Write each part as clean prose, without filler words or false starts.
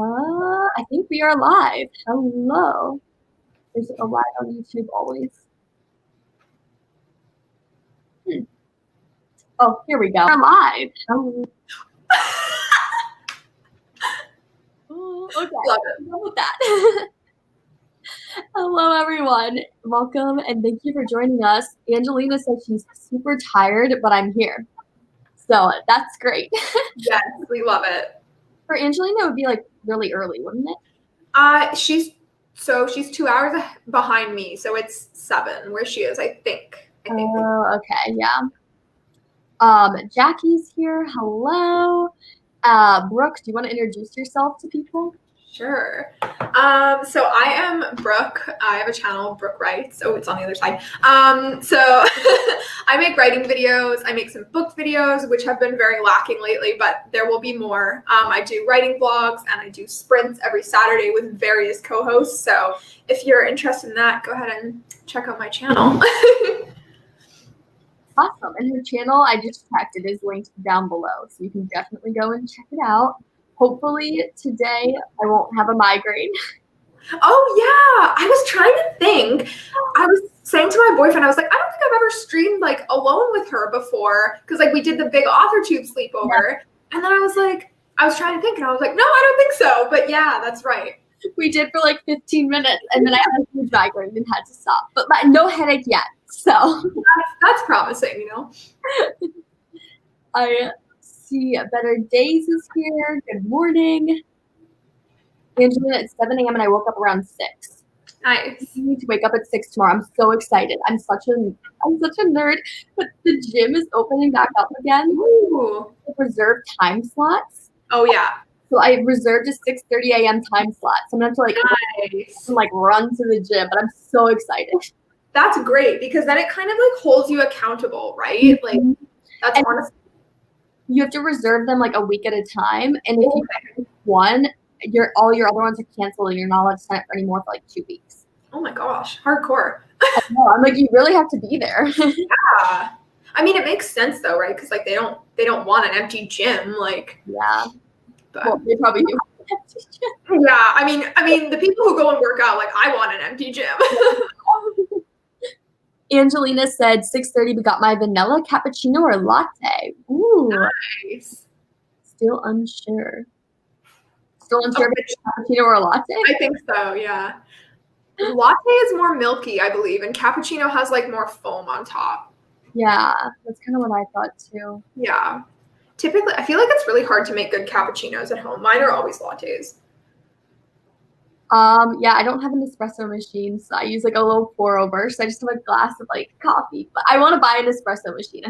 I think we are live. Hello. Is it live on YouTube always? Oh, here we go. We're live. Hello. Okay. Love it. Done with that. Hello, everyone. Welcome, and thank you for joining us. Angelina said she's super tired, but I'm here. So that's great. Yes, we love it. For Angelina, it would be like really early, wouldn't it? She's 2 hours behind me, so it's 7 where she is, I think. Oh, okay, yeah. Jackie's here. Hello. Brooke, do you want to introduce yourself to people? Sure. So I am Brook. I have a channel, Brook Writes. Oh, it's on the other side. So I make writing videos. I make some book videos, which have been very lacking lately, but there will be more. I do writing vlogs and I do sprints every Saturday with various co-hosts. So if you're interested in that, go ahead and check out my channel. Awesome. And her channel, I just checked, it is linked down below. So you can definitely go and check it out. Hopefully today I won't have a migraine. Oh, yeah. I was trying to think. I was saying to my boyfriend, I was like, I don't think I've ever streamed like alone with her before. Because like we did the big Authortube sleepover. Yeah. And then I was trying to think and I was like, no, I don't think so. But yeah, that's right. We did for like 15 minutes and then I had a migraine and had to stop. But no headache yet. So that's promising, you know. I see Better Days is here. Good morning. Angelina, it's 7 a.m. and I woke up around 6. Nice. I need to wake up at 6 tomorrow. I'm so excited. I'm such a nerd. But the gym is opening back up again. Ooh. With reserved time slots. Oh yeah. So I reserved a 6:30 a.m. time slot. So I'm gonna have to run to the gym, but I'm so excited. That's great because then it kind of like holds you accountable, right? Like that's honestly. You have to reserve them like a week at a time, and if you pick one, all your other ones are canceled, and you're not allowed to sign up for any more for like 2 weeks. Oh my gosh, hardcore! I'm like, you really have to be there. Yeah, I mean, it makes sense though, right? Because like they don't want an empty gym, like. Yeah. But, well, they probably do. Yeah, I mean, the people who go and work out, like I want an empty gym. Angelina said 6:30, we got my vanilla cappuccino or latte. Ooh. Nice. Still unsure. Cappuccino or a latte? I think so, yeah. Latte is more milky, I believe, and cappuccino has like more foam on top. Yeah, that's kind of what I thought too. Yeah. Typically, I feel like it's really hard to make good cappuccinos at home. Mine are always lattes. Yeah, I don't have an espresso machine, so I use like a little pour over. So I just have a glass of like coffee. But I want to buy an espresso machine.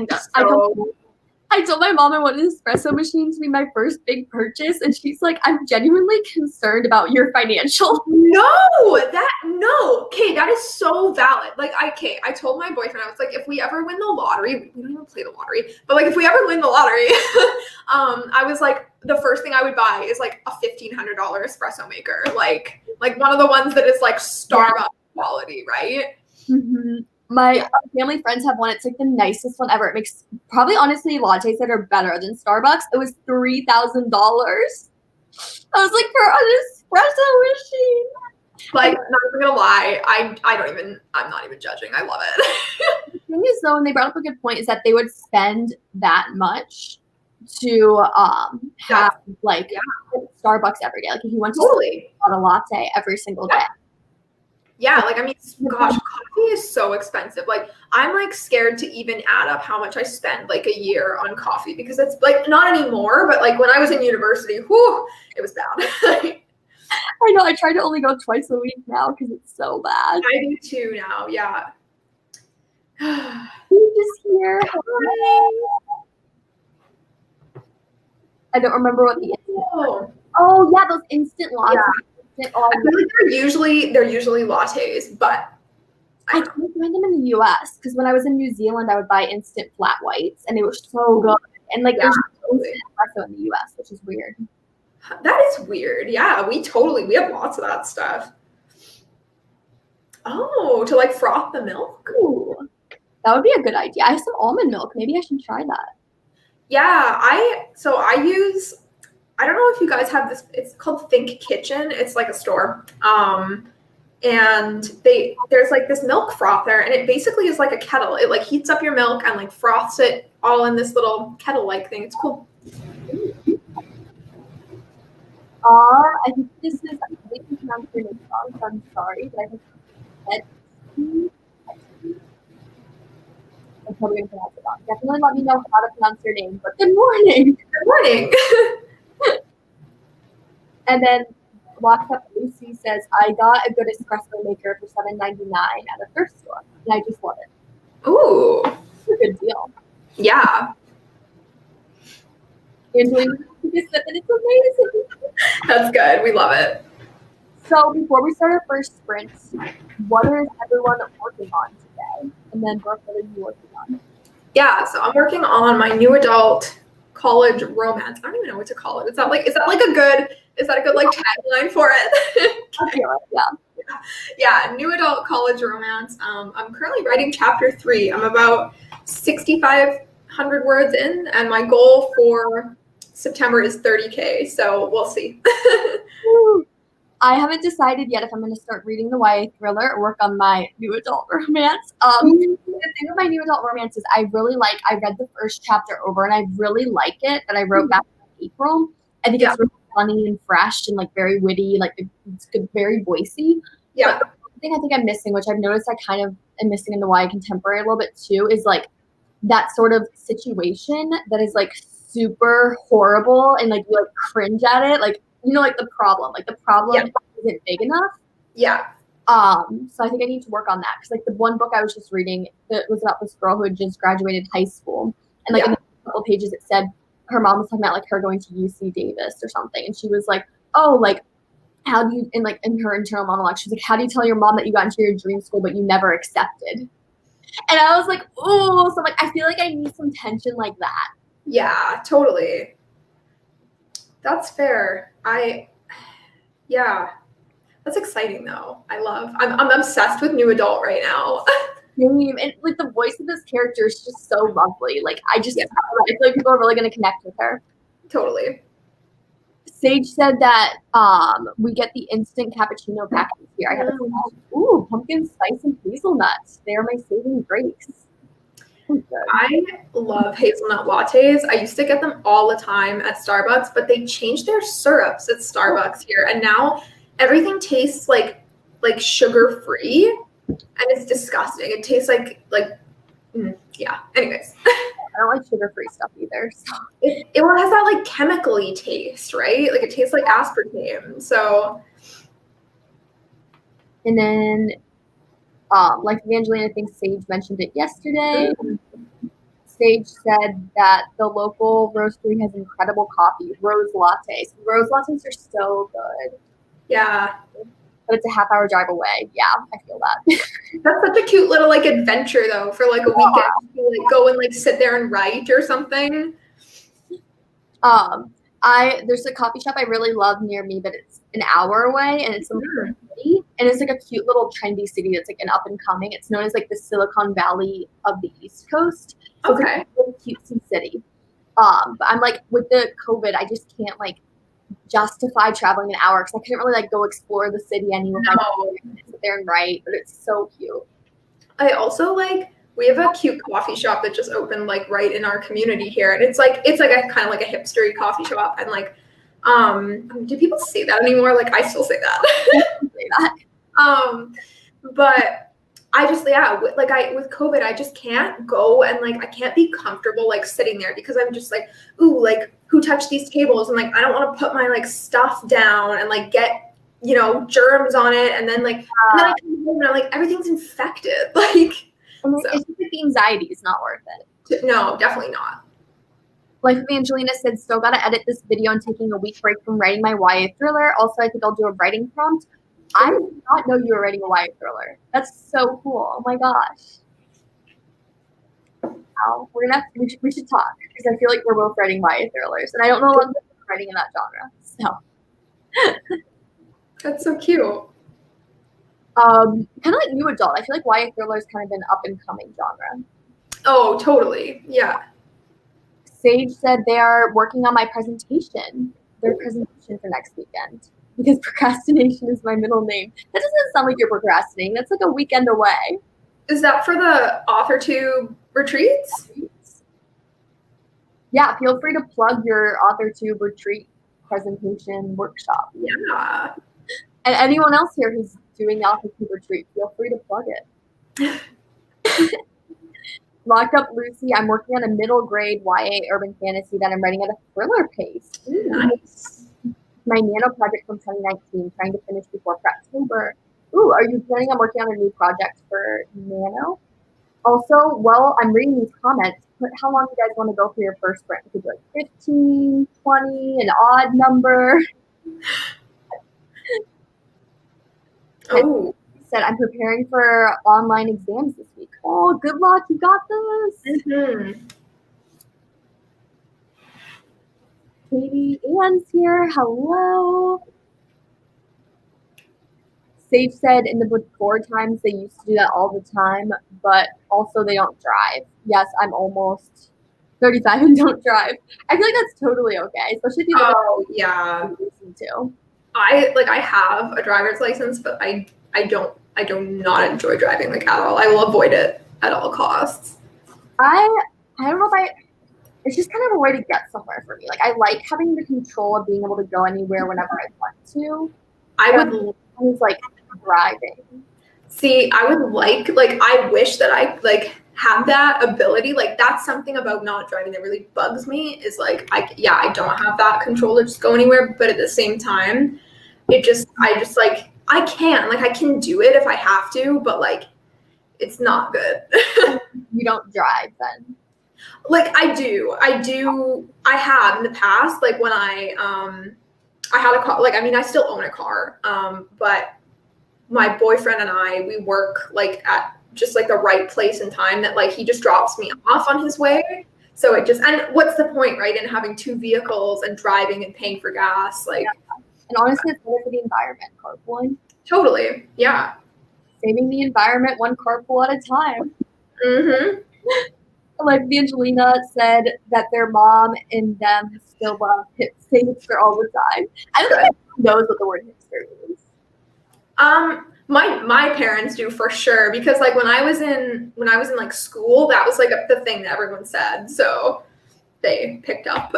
I told my mom I want an espresso machine to be my first big purchase, and she's like, I'm genuinely concerned about your financial. No. Okay, that is so valid. Like, I told my boyfriend, I was like, if we ever win the lottery, we don't even play the lottery, but like if we ever win the lottery, I was like, the first thing I would buy is like a $1,500 espresso maker, like one of the ones that is like Starbucks quality, right? Mm-hmm. My family friends have one. It's like the nicest one ever. It makes probably honestly lattes that are better than Starbucks. It was $3,000. I was like, for an espresso machine. Like, not even gonna lie, I'm not even judging. I love it. The thing is though, and they brought up a good point, is that they would spend that much to have Starbucks every day. Like if you went to a latte every single day. Yeah, like I mean, gosh, coffee is so expensive. Like I'm like scared to even add up how much I spend like a year on coffee because it's like not anymore, but like when I was in university, whew, it was bad. I know. I try to only go twice a week now because it's so bad. I do too now. Yeah. Who's just here? I don't remember what the. Oh yeah, those instant lattes. Yeah. I feel like they're usually lattes, but I couldn't find them in the US because when I was in New Zealand, I would buy instant flat whites, and they were so good. And like there's no instant espresso in the US, which is weird. That is weird. Yeah, we have lots of that stuff. Oh, to like froth the milk? Ooh, that would be a good idea. I have some almond milk. Maybe I should try that. Yeah, I use I don't know if you guys have this. It's called Think Kitchen. It's like a store. And there's like this milk frother, and it basically is like a kettle. It like heats up your milk and like froths it all in this little kettle-like thing. It's cool. I think this is, I think you pronounce your name wrong, so I'm sorry, but I think I'm probably going to pronounce it wrong. Definitely let me know how to pronounce your name, but good morning. Good morning. And then Walked Up Lucy says, I got a good espresso maker for $7.99 at a thrift store, and I just love it. Ooh. It's a good deal. Yeah. Angelina, it's amazing. That's good. We love it. So before we start our first sprints, what is everyone working on today? And then Brooke, what are you working on? Yeah, so I'm working on my new adult college romance. I don't even know what to call it. Is that a good like tagline for it? I feel it, yeah. Yeah, new adult college romance. I'm currently writing chapter 3. I'm about 6,500 words in, and my goal for September is 30K, so we'll see. I haven't decided yet if I'm going to start reading the YA thriller or work on my new adult romance. The thing with my new adult romance is I read the first chapter over and I really like it that I wrote back in April. I think it's really funny and fresh and like very witty, like it's good, very voicey. Yeah. But the thing I think I'm missing, which I've noticed I kind of am missing in the YA contemporary a little bit too, is like that sort of situation that is like super horrible and like you like cringe at it, like like the problem isn't big enough. Yeah. So I think I need to work on that because like the one book I was just reading that was about this girl who had just graduated high school, and like in a couple pages it said her mom was talking about like her going to UC Davis or something, and she was like, oh, like how do you, in her internal monologue, she's like, how do you tell your mom that you got into your dream school but you never accepted? And I was like, oh, so like I feel like I need some tension like that. Yeah, totally. That's fair. That's exciting though. I'm obsessed with new adult right now. And like the voice of this character is just so lovely. Like I feel like people are really going to connect with her. Totally. Sage said that we get the instant cappuccino packets here. I have pumpkin spice and hazelnuts. They are my saving grace. I love hazelnut lattes. I used to get them all the time at Starbucks, but they changed their syrups at Starbucks here, and now everything tastes like sugar-free, and it's disgusting. It tastes like yeah. Anyways, I don't like sugar-free stuff either. So. It has that like chemically taste, right? Like it tastes like aspartame. So, and then. Like Evangelina, I think Sage mentioned it yesterday. Sage said that the local roastery has incredible coffee, rose lattes. Rose lattes are so good. Yeah. But it's a half-hour drive away. Yeah, I feel that. That's such a cute little like adventure though for like a weekend to like go and like sit there and write or something. There's a coffee shop I really love near me, but it's an hour away, and it's in the city, and it's like a cute little trendy city that's like an up and coming. It's known as like the Silicon Valley of the East Coast. So it's like a really cutesy city. But I'm like with the COVID, I just can't like justify traveling an hour because I couldn't really like go explore the city anymore. Sit there and write, but it's so cute. I also like. We have a cute coffee shop that just opened like right in our community here, and it's like a kind of like a hipstery coffee shop, and like, do people say that anymore? Like I still say that. But I just with COVID, I just can't go and like I can't be comfortable like sitting there because I'm just like, ooh, like who touched these tables, and like I don't want to put my like stuff down and like get germs on it, and then like and then I come home and I'm like everything's infected, like. It's just like the anxiety is not worth it. No, definitely not. Like Evangelina said, still got to edit this video and taking a week break from writing my YA thriller. Also, I think I'll do a writing prompt. I did not know you were writing a YA thriller. That's so cool. Oh my gosh. Wow. We should talk because I feel like we're both writing YA thrillers, and I don't know a lot of people writing in that genre. So that's so cute. Kind of like new adult. I feel like YA thriller has kind of been up and coming genre. Oh, totally. Yeah. Sage said they are working on my presentation. their presentation for next weekend because procrastination is my middle name. That doesn't sound like you're procrastinating. That's like a weekend away. Is that for the Authortube retreats? Yeah, feel free to plug your Authortube retreat presentation workshop. Yeah. And anyone else here who's doing the Authortube retreat, feel free to plug it. Lock Up Lucy, I'm working on a middle grade YA urban fantasy that I'm writing at a thriller pace. Nice. My Nano project from 2019, trying to finish before Preptober. Ooh, are you planning on working on a new project for Nano? Also, while I'm reading these comments, put how long you guys want to go for your first sprint. It could be like 15, 20, an odd number. Oh. Said, I'm preparing for online exams this week. Oh, good luck. You got this. Mm-hmm. Katie Ann's here. Hello. Sage said in the before times they used to do that all the time, but also they don't drive. Yes, I'm almost 35 and don't drive. I feel like that's totally okay, especially if you live yeah. too. I have a driver's license, but I do not enjoy driving like at all. I will avoid it at all costs. I don't know if it's just kind of a way to get somewhere for me. Like I like having the control of being able to go anywhere whenever I want to. I was like driving. See, I would like I wish that I have that ability. Like that's something about not driving that really bugs me is like I don't have that control to just go anywhere, but at the same time, I can do it if I have to, but like it's not good. You don't drive then? Like I have in the past, like when I had a car, I still own a car, but my boyfriend and we work like at just like the right place and time that like he just drops me off on his way. So and what's the point, right, in having two vehicles and driving and paying for gas? Like, and honestly, it's better for the environment, carpooling. Totally, yeah. Saving the environment one carpool at a time. Mm-hmm. Like Angelina said that their mom and them still say hipster all the time. I don't think anyone knows what the word hipster means. My parents do for sure, because like when I was in like school, that was like the thing that everyone said, so they picked up.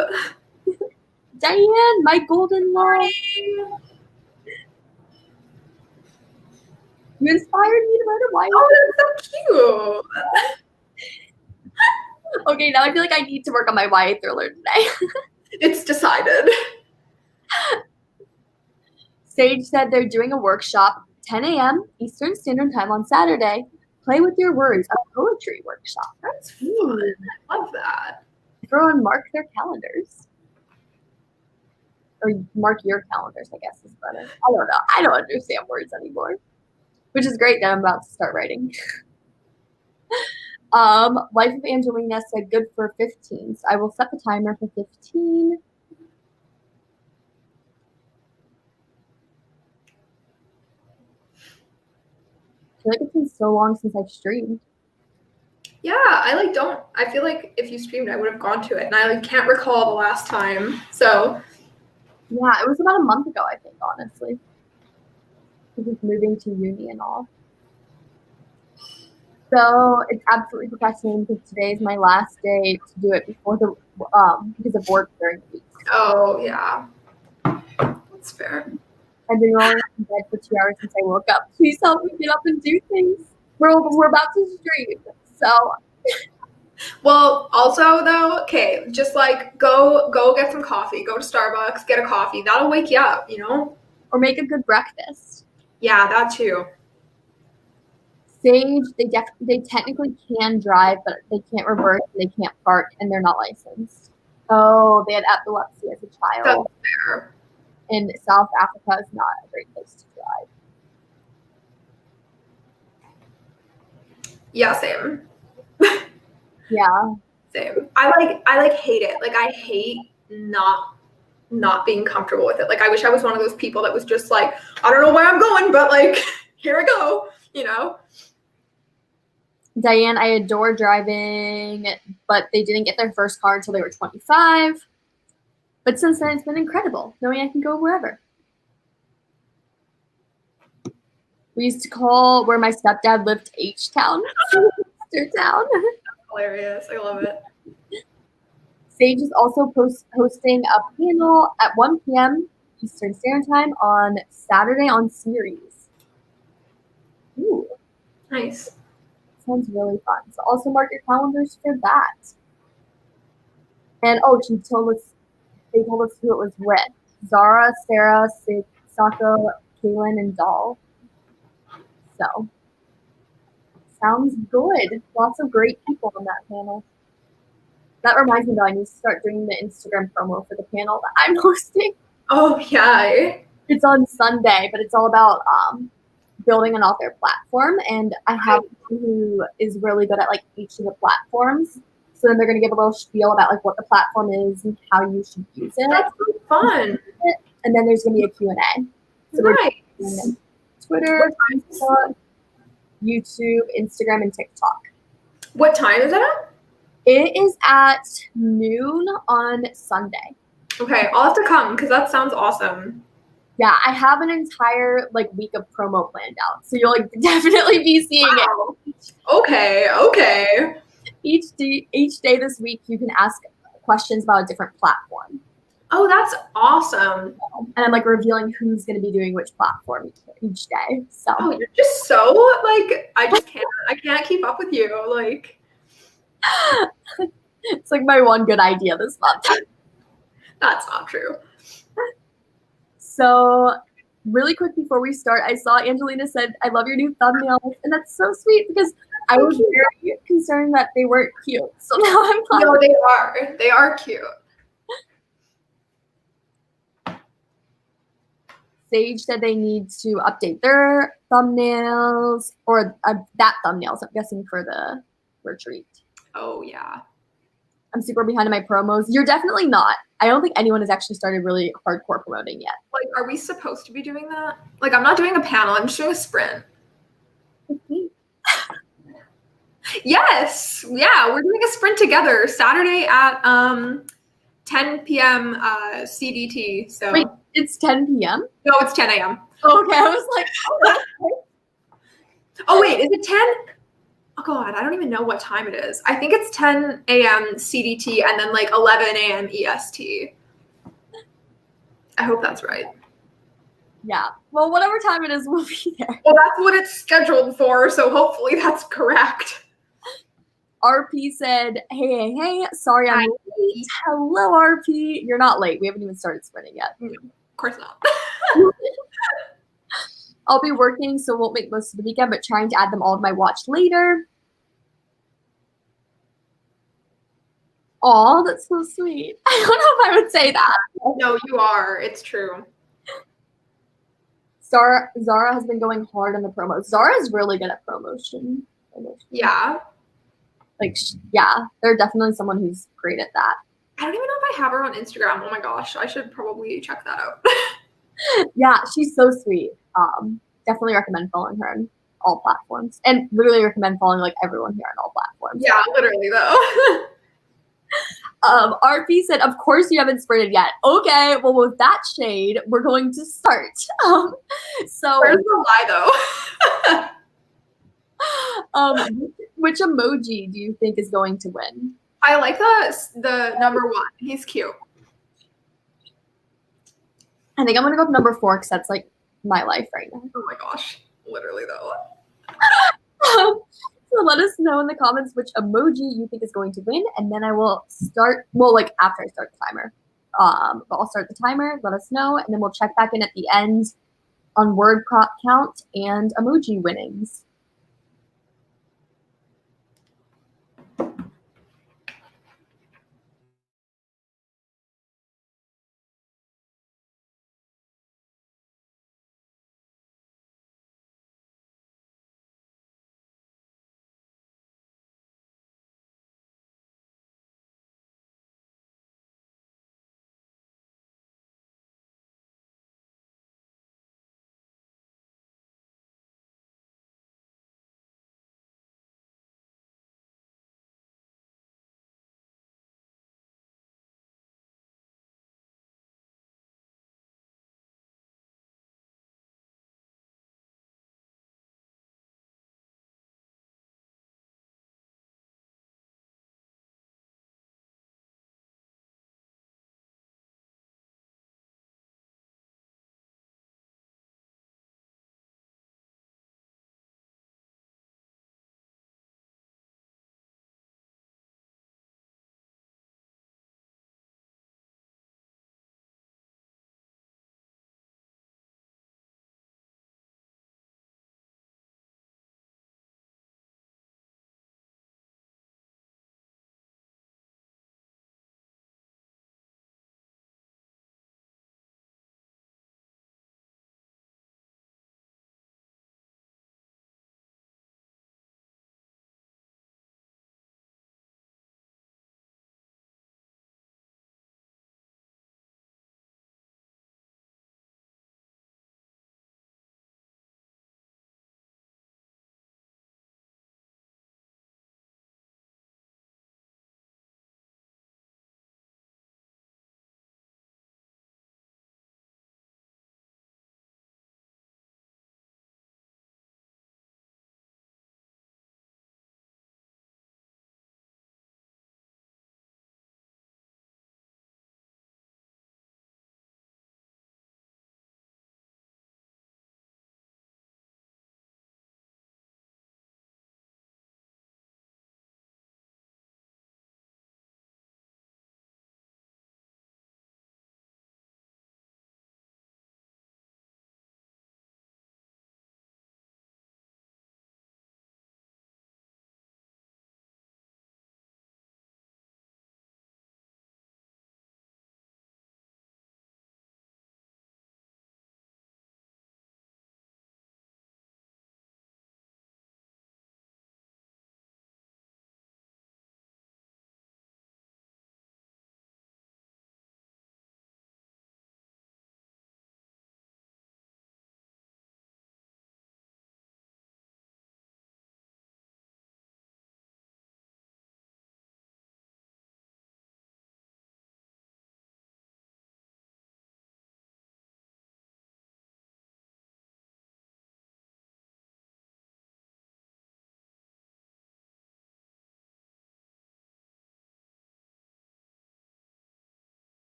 Diane, my golden love. You inspired me to write a YA. Oh, that's so cute. Okay, now I feel like I need to work on my YA thriller today. It's decided. Sage said they're doing a workshop 10 a.m. Eastern Standard Time on Saturday. Play with your words, a poetry workshop. That's fun. I love that. Everyone mark their calendars. Or mark your calendars, I guess is better. I don't know. I don't understand words anymore. Which is great that I'm about to start writing. Life of Angelina said good for 15. So I will set the timer for 15. I feel like it's been so long since I've streamed. Yeah, I feel like if you streamed, I would have gone to it, and I can't recall the last time. So yeah, it was about a month ago, I think, honestly. Because moving to uni and all. So it's absolutely procrastinating because today is my last day to do it before the because of work during the week. Oh yeah, that's fair. I've been rolling in bed for 2 hours since I woke up. Please help me get up and do things. We're about to stream, so. Well, also though, okay, just like go get some coffee. Go to Starbucks, get a coffee. That'll wake you up, you know. Or make a good breakfast. Yeah, that too. Sage, they technically can drive, but they can't reverse, they can't park, and they're not licensed. Oh, they had epilepsy as a child. That's fair. And South Africa is not a great place to drive. Yeah, same. Yeah. Same. I hate it. Like I hate not being comfortable with it. Like I wish I was one of those people that was just like, I don't know where I'm going, but like here I go, you know. Diane, I adore driving, but they didn't get their first car until they were 25. But since then, it's been incredible knowing I can go wherever. We used to call where my stepdad lived H-Town, Town. Hilarious. I love it. Sage is also hosting a panel at 1 p.m. Eastern Standard Time on Saturday on Series. Ooh. Nice. Sounds really fun. So also mark your calendars for that. And oh, they told us who it was with. Zara, Sarah, Sako, Kaylin, and Doll. So sounds good. Lots of great people on that panel. That reminds me though, I need to start doing the Instagram promo for the panel that I'm hosting. Oh yeah. It's on Sunday, but it's all about building an author platform. And I have someone who is really good at like each of the platforms. So then they're going to give a little spiel about like what the platform is and how you should use it. That's so fun. And then there's going to be a Q&A. So we're doing Twitter, Facebook, YouTube, Instagram, and TikTok. What time is it at? It is at noon on Sunday. Okay, I'll have to come because that sounds awesome. Yeah, I have an entire like week of promo planned out, so you'll like definitely be seeing it. Okay. Each day this week, you can ask questions about a different platform. Oh, that's awesome. And I'm like revealing who's going to be doing which platform each day. So you're just so like I can't keep up with you. Like it's like my one good idea this month. That's not true. So really quick before we start, I saw Angelina said, "I love your new thumbnails," and that's so sweet because I was very concerned that they weren't cute. So now I'm glad. No, they are. They are cute. Sage said they need to update their thumbnails or that thumbnails, I'm guessing, for the retreat. Oh, yeah. I'm super behind on my promos. You're definitely not. I don't think anyone has actually started really hardcore promoting yet. Like, are we supposed to be doing that? Like, I'm not doing a panel. I'm just doing a sprint. Yes. Yeah, we're doing a sprint together Saturday at 10 p.m. CDT. So wait, it's 10 p.m.? No, it's 10 a.m. Okay, I was like, oh wait, is it 10? Oh God, I don't even know what time it is. I think it's 10 a.m. CDT and then like 11 a.m. EST. I hope that's right. Yeah. Well, whatever time it is, we'll be there. Well, that's what it's scheduled for, so hopefully that's correct. RP said, hey, sorry I'm late. Hello, RP. You're not late. We haven't even started sprinting yet. No, of course not. I'll be working, so won't make most of the weekend, but trying to add them all to my watch later. Aw, that's so sweet. I don't know if I would say that. No, you are. It's true. Zara has been going hard on the promos. Zara is really good at promotion. Yeah. Like, yeah, they're definitely someone who's great at that. I don't even know if I have her on Instagram. Oh my gosh, I should probably check that out. Yeah, she's so sweet. Definitely recommend following her on all platforms, and literally recommend following like everyone here on all platforms. Yeah, literally though. RP said, "Of course you haven't sprinted yet." Okay, well with that shade, we're going to start. So where's the lie though? Which emoji do you think is going to win? I like the number 1. He's cute. I think I'm gonna go with number 4 because that's like my life right now. Oh my gosh, literally though. So let us know in the comments which emoji you think is going to win, and then I will start. Well, like after I start the timer, but I'll start the timer. Let us know, and then we'll check back in at the end on word count and emoji winnings.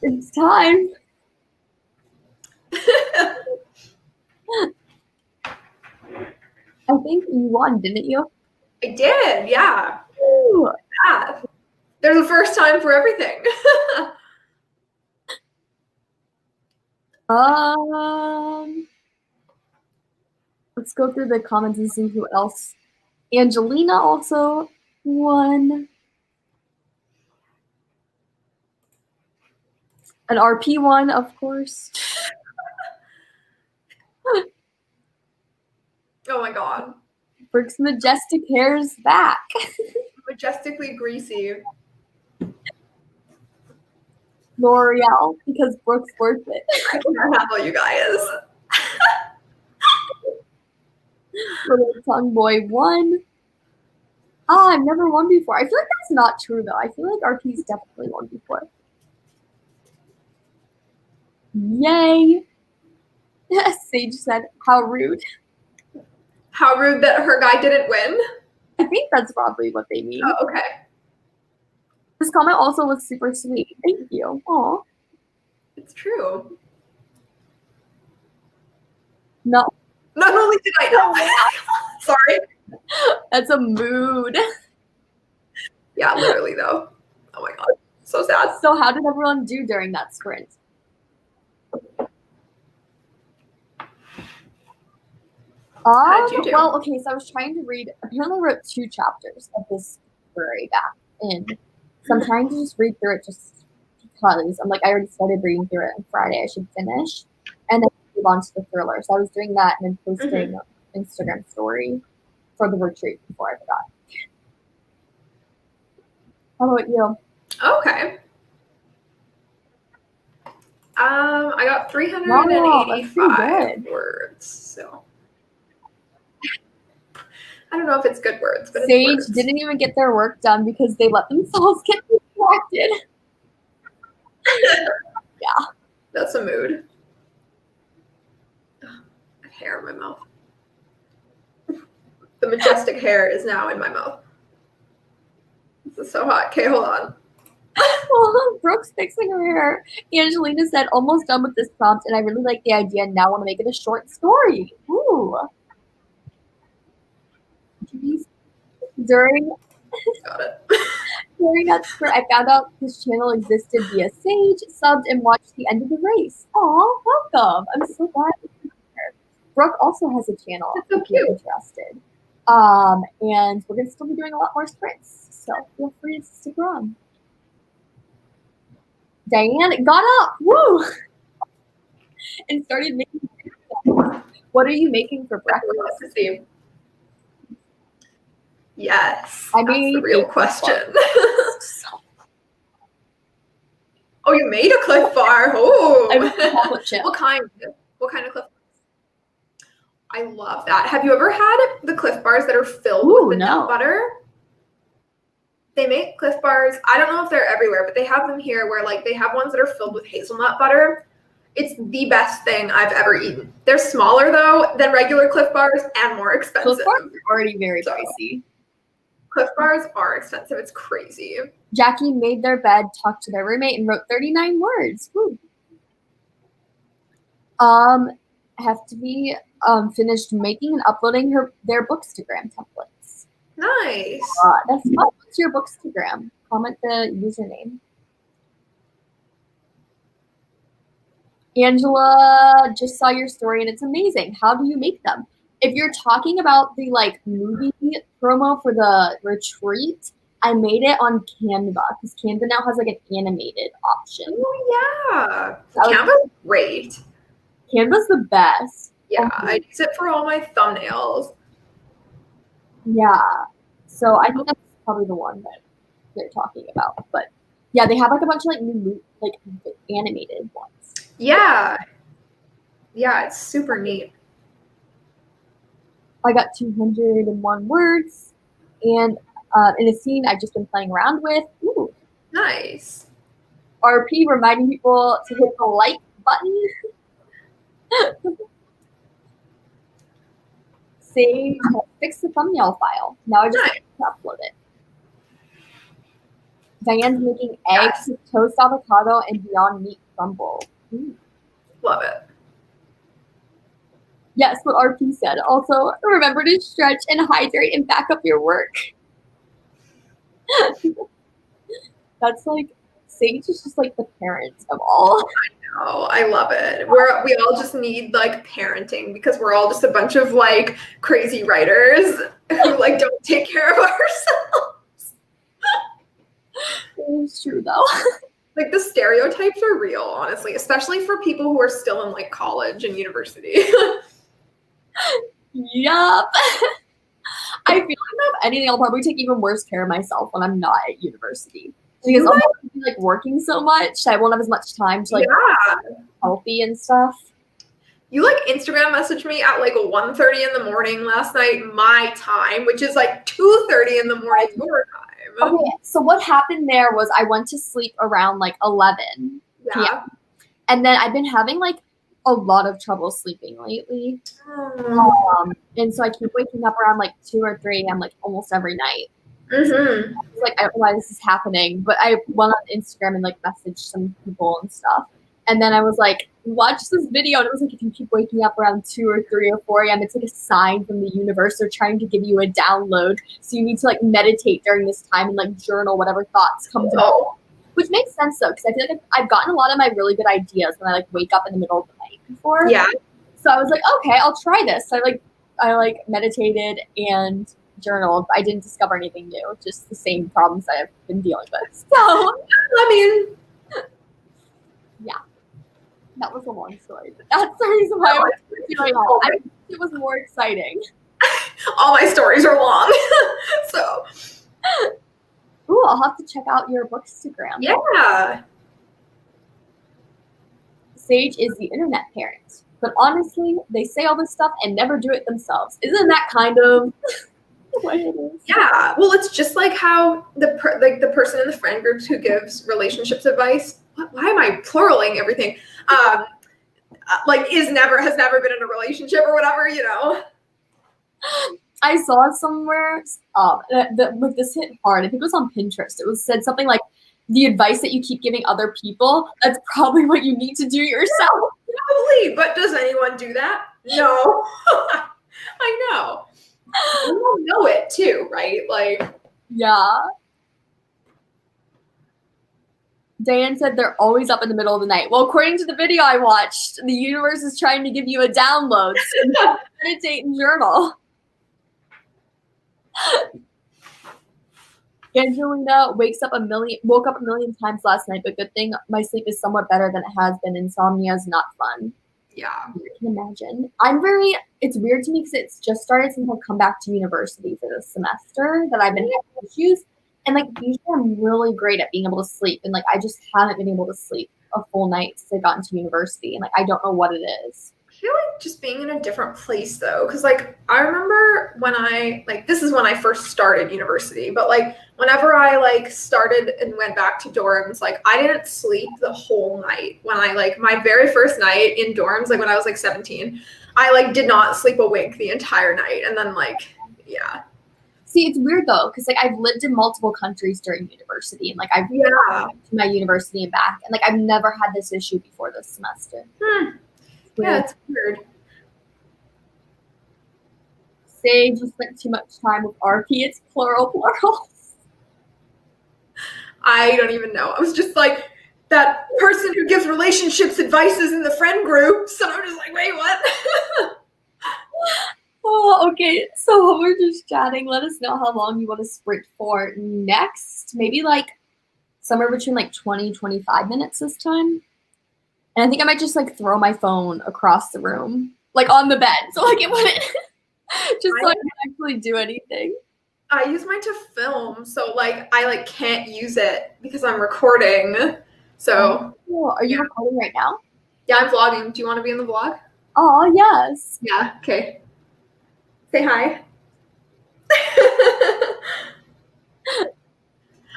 It's time. I think you won, didn't you? I did, yeah. Ooh. Yeah. There's a first time for everything. Let's go through the comments and see who else. Angelina also won. An RP one, of course. Oh my god. Brook's majestic hair's back. Majestically greasy. L'Oreal, because Brook's worth it. I can't handle you guys. Little tongue boy won. I've never won before. I feel like that's not true though. I feel like RP's definitely won before. Yay. Sage said, how rude. How rude that her guy didn't win. I think that's probably what they mean. Oh, okay. This comment also was super sweet. Thank you. Aw. It's true. No. Not only did I know. Sorry. That's a mood. Yeah, literally though. Oh my god. So sad. So how did everyone do during that sprint? How did you do? Well, okay, so I was trying to read, apparently I wrote 2 chapters of this story back in. So I'm trying to just read through it just because I'm like, I already started reading through it on Friday, I should finish. And then move on to the thriller. So I was doing that and then posting an Instagram story for the retreat before I forgot. How about you? Okay. I got 385 words, so I don't know if it's good words, but Sage it's words. didn't even get their work done because they let themselves get distracted. Yeah. That's a mood. Ugh, I have hair in my mouth. The majestic hair is now in my mouth. This is so hot. Okay, hold on. Well, Brooke's fixing her hair. Angelina said, almost done with this prompt, and I really like the idea and now want to make it a short story. Ooh. During Got it. During that sprint, I found out this channel existed via Sage, subbed, and watched the end of the race. Aw, welcome. I'm so glad you're here. Brooke also has a channel if you're interested. And we're going to still be doing a lot more sprints, so feel free to stick around. Diane got up, woo, and started making food. What are you making for breakfast? Yes, I that's made the real question. Oh, you made a Cliff Bar. Oh, I made chocolate chip. What kind? What kind of Cliff Bars? I love that. Have you ever had the Cliff Bars that are filled with the nut butter? They make Cliff Bars. I don't know if they're everywhere, but they have them here where like they have ones that are filled with hazelnut butter. It's the best thing I've ever eaten. They're smaller though than regular Cliff Bars and more expensive. Cliff Bars are already very pricey. Cliff Bars are expensive. It's crazy. Jackie made their bed, talked to their roommate, and wrote 39 words. Woo. Have to be finished making and uploading their Bookstagram templates. Nice. That's fun. What's your Bookstagram? Comment the username. Angela just saw your story and it's amazing. How do you make them? If you're talking about the like movie promo for the retreat, I made it on Canva because Canva now has like an animated option. Oh yeah, Canva's great. Canva's the best. Yeah, I use it for all my thumbnails. Yeah, so I think that's probably the one that they're talking about. But yeah, they have like a bunch of like new like animated ones. Yeah, yeah, it's super neat. I got 201 words, and in a scene I've just been playing around with. Ooh. Nice. RP reminding people to hit the like button. Save, fix the thumbnail file. Now I just have to upload it. Diane's making eggs with toast avocado and Beyond Meat crumble. Love it. Yes, what RP said. Also, remember to stretch and hydrate and back up your work. That's like, Sage is just like the parent of all. I know, I love it. We all just need like parenting because we're all just a bunch of like crazy writers who like don't take care of ourselves. It's true though. Like the stereotypes are real, honestly, especially for people who are still in like college and university. Yup. I feel like if anything, I'll probably take even worse care of myself when I'm not at university. Because I'm like working so much, I won't have as much time to like be healthy and stuff. You like Instagram messaged me at like 1:30 in the morning last night, my time, which is like 2:30 in the morning your time. Okay, so what happened there was I went to sleep around like 11 p.m. And then I've been having like a lot of trouble sleeping lately. And so I keep waking up around like 2 or 3 a.m. like almost every night. Like, I don't know why this is happening, but I went on Instagram and like messaged some people and stuff. And then I was like, watch this video. And it was like, if you keep waking up around 2 or 3 or 4 a.m., it's like a sign from the universe. They're trying to give you a download. So you need to like meditate during this time and like journal whatever thoughts come to you. Which makes sense though, because I feel like I've gotten a lot of my really good ideas when I like wake up in the middle of the night before. Yeah. So I was like, okay, I'll try this. So I meditated and journaled. I didn't discover anything new, just the same problems I've been dealing with. So I mean, yeah, that was a long story. But that's the reason why I was feeling all. I think it was more exciting. All my stories are long, so. Ooh, I'll have to check out your Bookstagram. Yeah. Sage is the internet parent, but honestly, they say all this stuff and never do it themselves. Isn't that kind of what it is? Yeah. Well, it's just like how the person in the friend groups who gives relationships advice. Why am I pluraling everything? Has never been in a relationship or whatever, you know. I saw somewhere this hit hard. I think it was on Pinterest. It was said something like, the advice that you keep giving other people, that's probably what you need to do yourself. Probably, but does anyone do that? No. I know. You don't know it too, right? Like, yeah. Dan said they're always up in the middle of the night. Well, according to the video I watched, the universe is trying to give you a download. So meditate and journal. Angelina woke up a million times last night, but good thing my sleep is somewhat better than it has been. Insomnia is not fun. Yeah. I can imagine. It's weird to me because it's just started since I've come back to university for this semester that I've been having issues. And like usually I'm really great at being able to sleep. And like I just haven't been able to sleep a full night since I got into university. And like I don't know what it is. I feel like just being in a different place though, because like I remember when this is when I first started university, but like whenever I like started and went back to dorms, like I didn't sleep the whole night. When I like my very first night in dorms, like when I was like 17, I like did not sleep a wink the entire night, and then like See, it's weird though, because like I've lived in multiple countries during university, and like I've been to my university and back, and like I've never had this issue before this semester. Yeah, it's weird. Sage, you spent too much time with RP. It's plural. I don't even know. I was just like that person who gives relationships advices in the friend groups, and I'm just like, wait, what? Oh, okay. So while we're just chatting, let us know how long you want to sprint for next. Maybe like somewhere between like 20, 25 minutes this time. And I think I might just like throw my phone across the room, like on the bed. So like it wouldn't, just so I can actually do anything. I use mine to film. So like I like can't use it because I'm recording. So. Are you recording right now? Yeah, I'm vlogging. Do you want to be in the vlog? Oh, yes. Yeah. Okay. Say hi.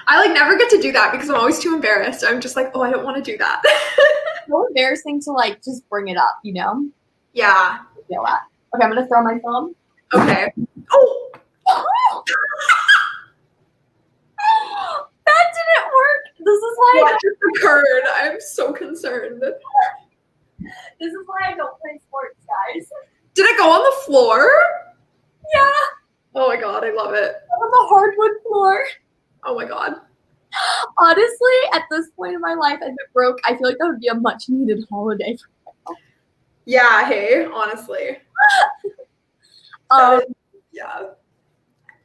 I like never get to do that because I'm always too embarrassed. I'm just like, oh, I don't want to do that. So embarrassing to like just bring it up, you know? Yeah. I feel that. Okay, I'm gonna throw my phone. Okay. Oh. That didn't work. This is why What just occurred? I'm so concerned. This is why I don't play sports, guys. Did it go on the floor? Yeah. Oh my god, I love it. On the hardwood floor. Oh my god. Honestly, at this point in my life, if it broke, I feel like that would be a much needed holiday for myself. Yeah, hey, honestly. Yeah.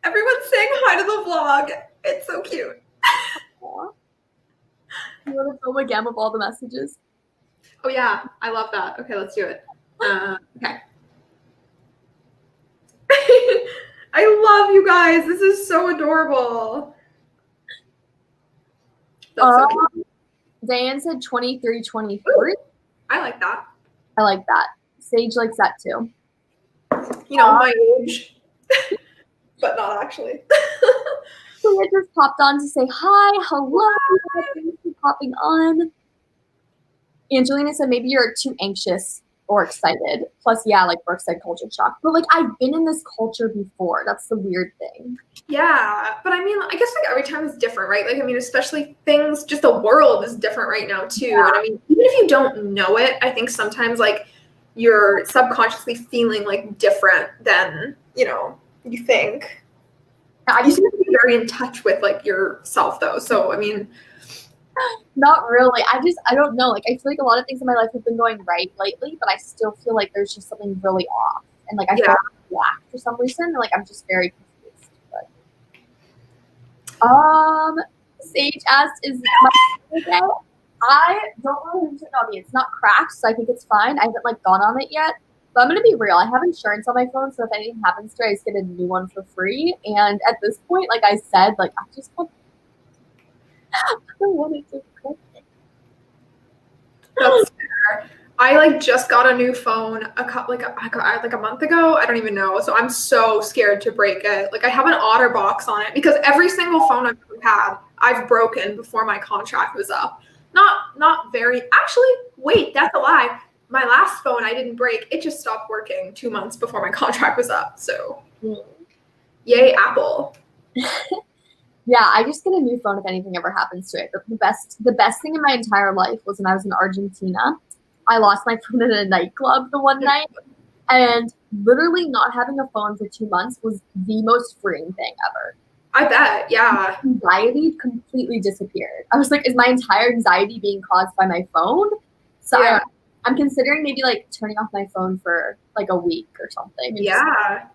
Everyone's saying hi to the vlog. It's so cute. You want to film a gam of all the messages? Oh yeah, I love that. Okay, let's do it. Okay. I love you guys. This is so adorable. That's so cute. Diane said 23, 23. I like that. I like that. Sage likes that too. You know, my age. But not actually. So I just popped on to say hi, hello. Thanks for popping on. Angelina said maybe you're too anxious or excited. Plus, yeah, like Brooke said, culture shock. But like I've been in this culture before. That's the weird thing. Yeah, but I mean, I guess like every time is different, right? Like I mean, especially things, just the world is different right now too. Yeah. And I mean, even if you don't know it, I think sometimes like you're subconsciously feeling like different than, you know, you think. I used to be very in touch with like yourself though. So I mean, not really. I don't know. Like I feel like a lot of things in my life have been going right lately, but I still feel like there's just something really off. And like I feel black for some reason. And like I'm just very confused. But Sage asked, is my okay? I don't really use it on me. It's not cracked, so I think it's fine. I haven't like gone on it yet. But I'm gonna be real. I have insurance on my phone, so if anything happens to it, I just get a new one for free. And at this point, like I said, like I just want to click it. That's fair. I like just got a new phone like a month ago. I don't even know. So I'm so scared to break it. Like I have an OtterBox on it because every single phone I've ever had, I've broken before my contract was up. Not very. Actually, wait, that's a lie. My last phone I didn't break. It just stopped working 2 months before my contract was up. So, yay, Apple. Yeah, I just get a new phone if anything ever happens to it. But the best thing in my entire life was when I was in Argentina. I lost my phone in a nightclub the one night, and literally not having a phone for 2 months was the most freeing thing ever. I bet, yeah. Anxiety completely disappeared. I was like, is my entire anxiety being caused by my phone? So yeah. I'm considering maybe like turning off my phone for like a week or something. Yeah.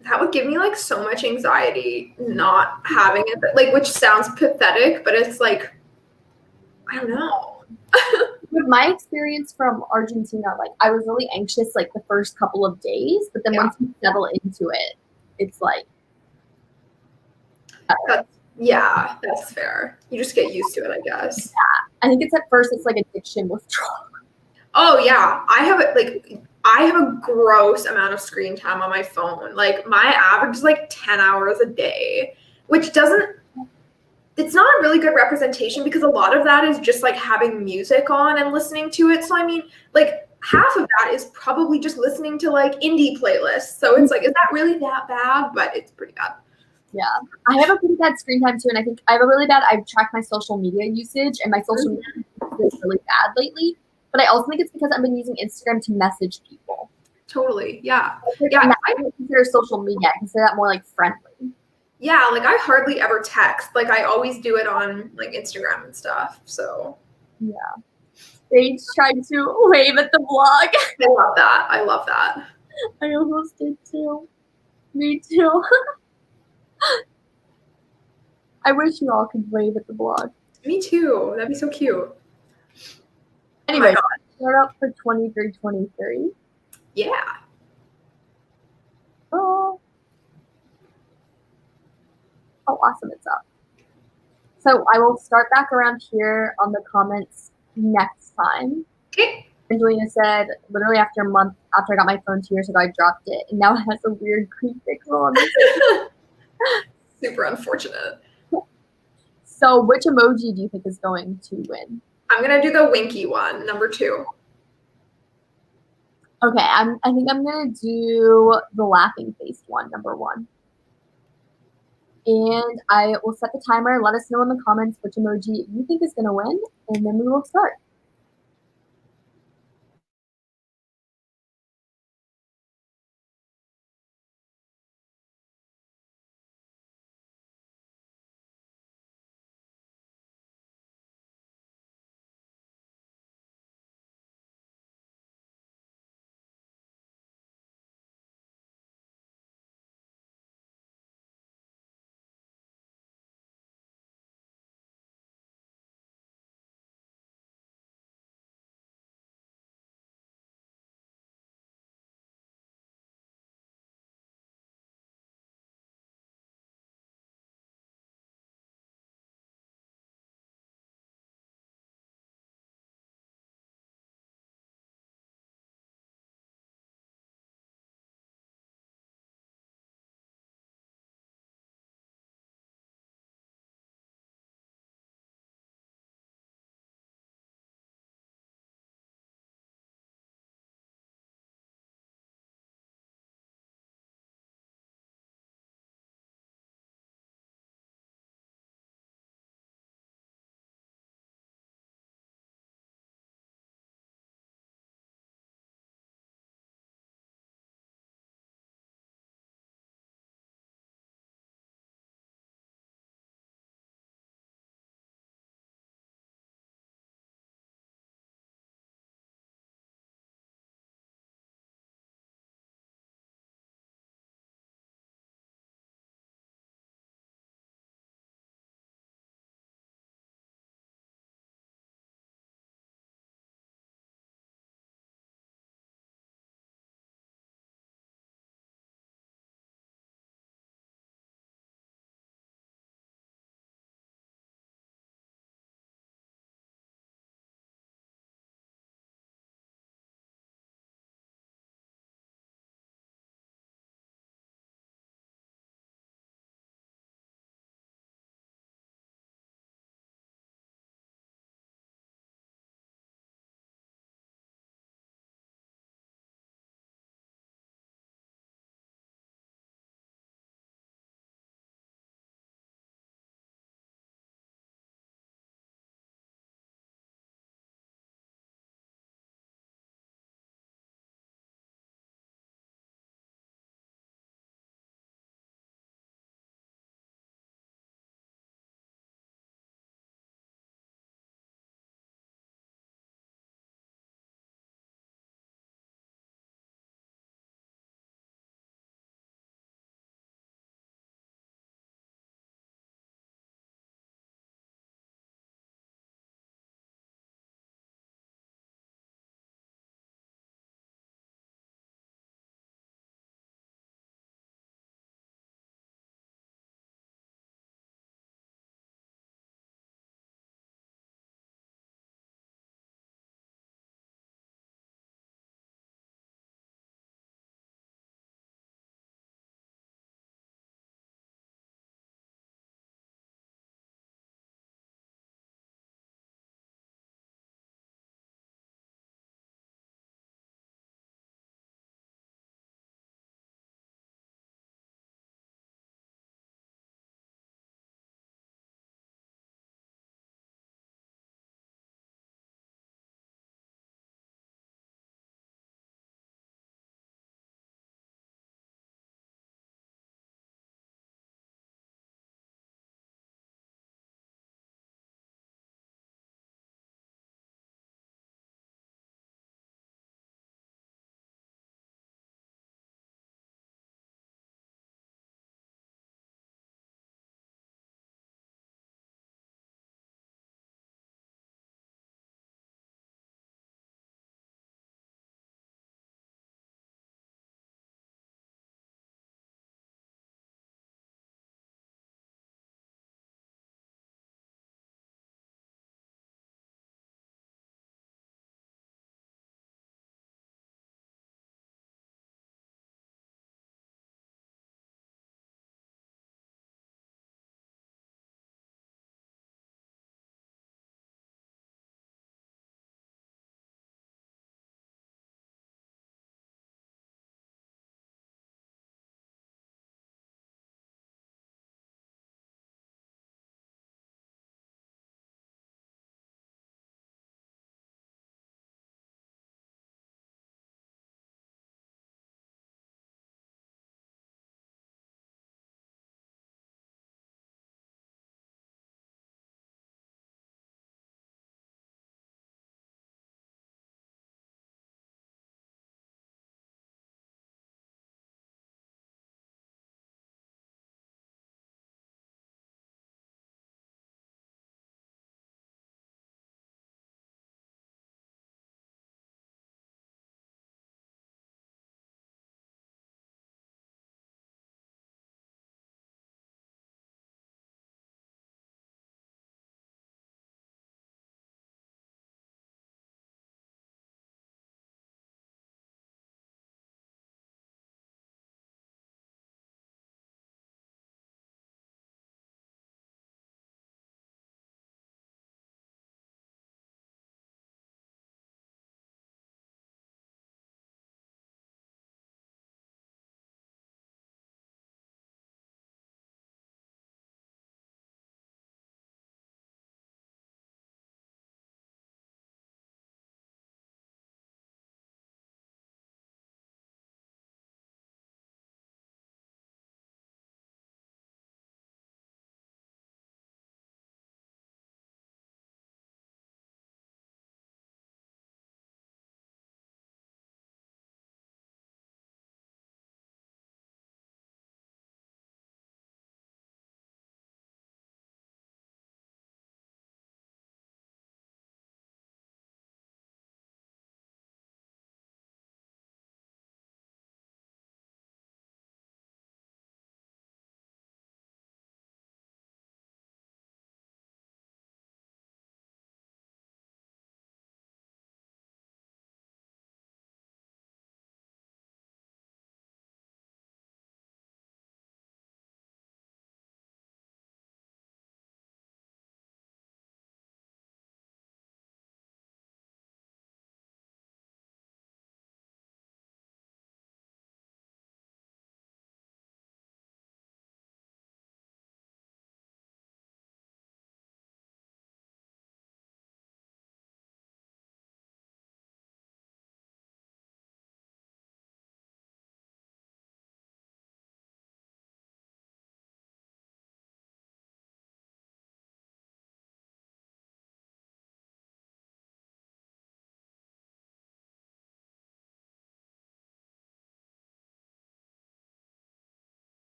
That would give me like so much anxiety not having it, like, which sounds pathetic, but it's like, I don't know. With my experience from Argentina, like I was really anxious like the first couple of days, but then once you settle into it, it's like. That's fair. You just get used to it, I guess. Yeah. I think it's at first it's like addiction withdrawal. Oh yeah. I have a gross amount of screen time on my phone. Like my average is like 10 hours a day, which it's not a really good representation because a lot of that is just like having music on and listening to it. So I mean, like half of that is probably just listening to like indie playlists. So it's like, is that really that bad? But it's pretty bad. Yeah, I have a pretty bad screen time too, and I think I have I've tracked my social media usage, and my social media usage is really bad lately. But I also think it's because I've been using Instagram to message people. Totally, yeah. I don't consider social media. I consider that more like friendly. Yeah, like I hardly ever text. Like I always do it on like Instagram and stuff. So yeah. Sage tried to wave at the vlog. I love that. I almost did too. Me too. I wish you all could wave at the vlog. Me too. That'd be so cute. Anyway, start up for 2323. Yeah. Oh, awesome, it's up. So I will start back around here on the comments next time. Okay. Angelina said, literally after a month after I got my phone 2 years ago, I dropped it, and now it has a weird creep pixel on it. Super unfortunate. So which emoji do you think is going to win? I'm going to do the winky one, number 2. Okay, I think I'm going to do the laughing face one, number 1. And I will set the timer. Let us know in the comments which emoji you think is going to win, and then we will start.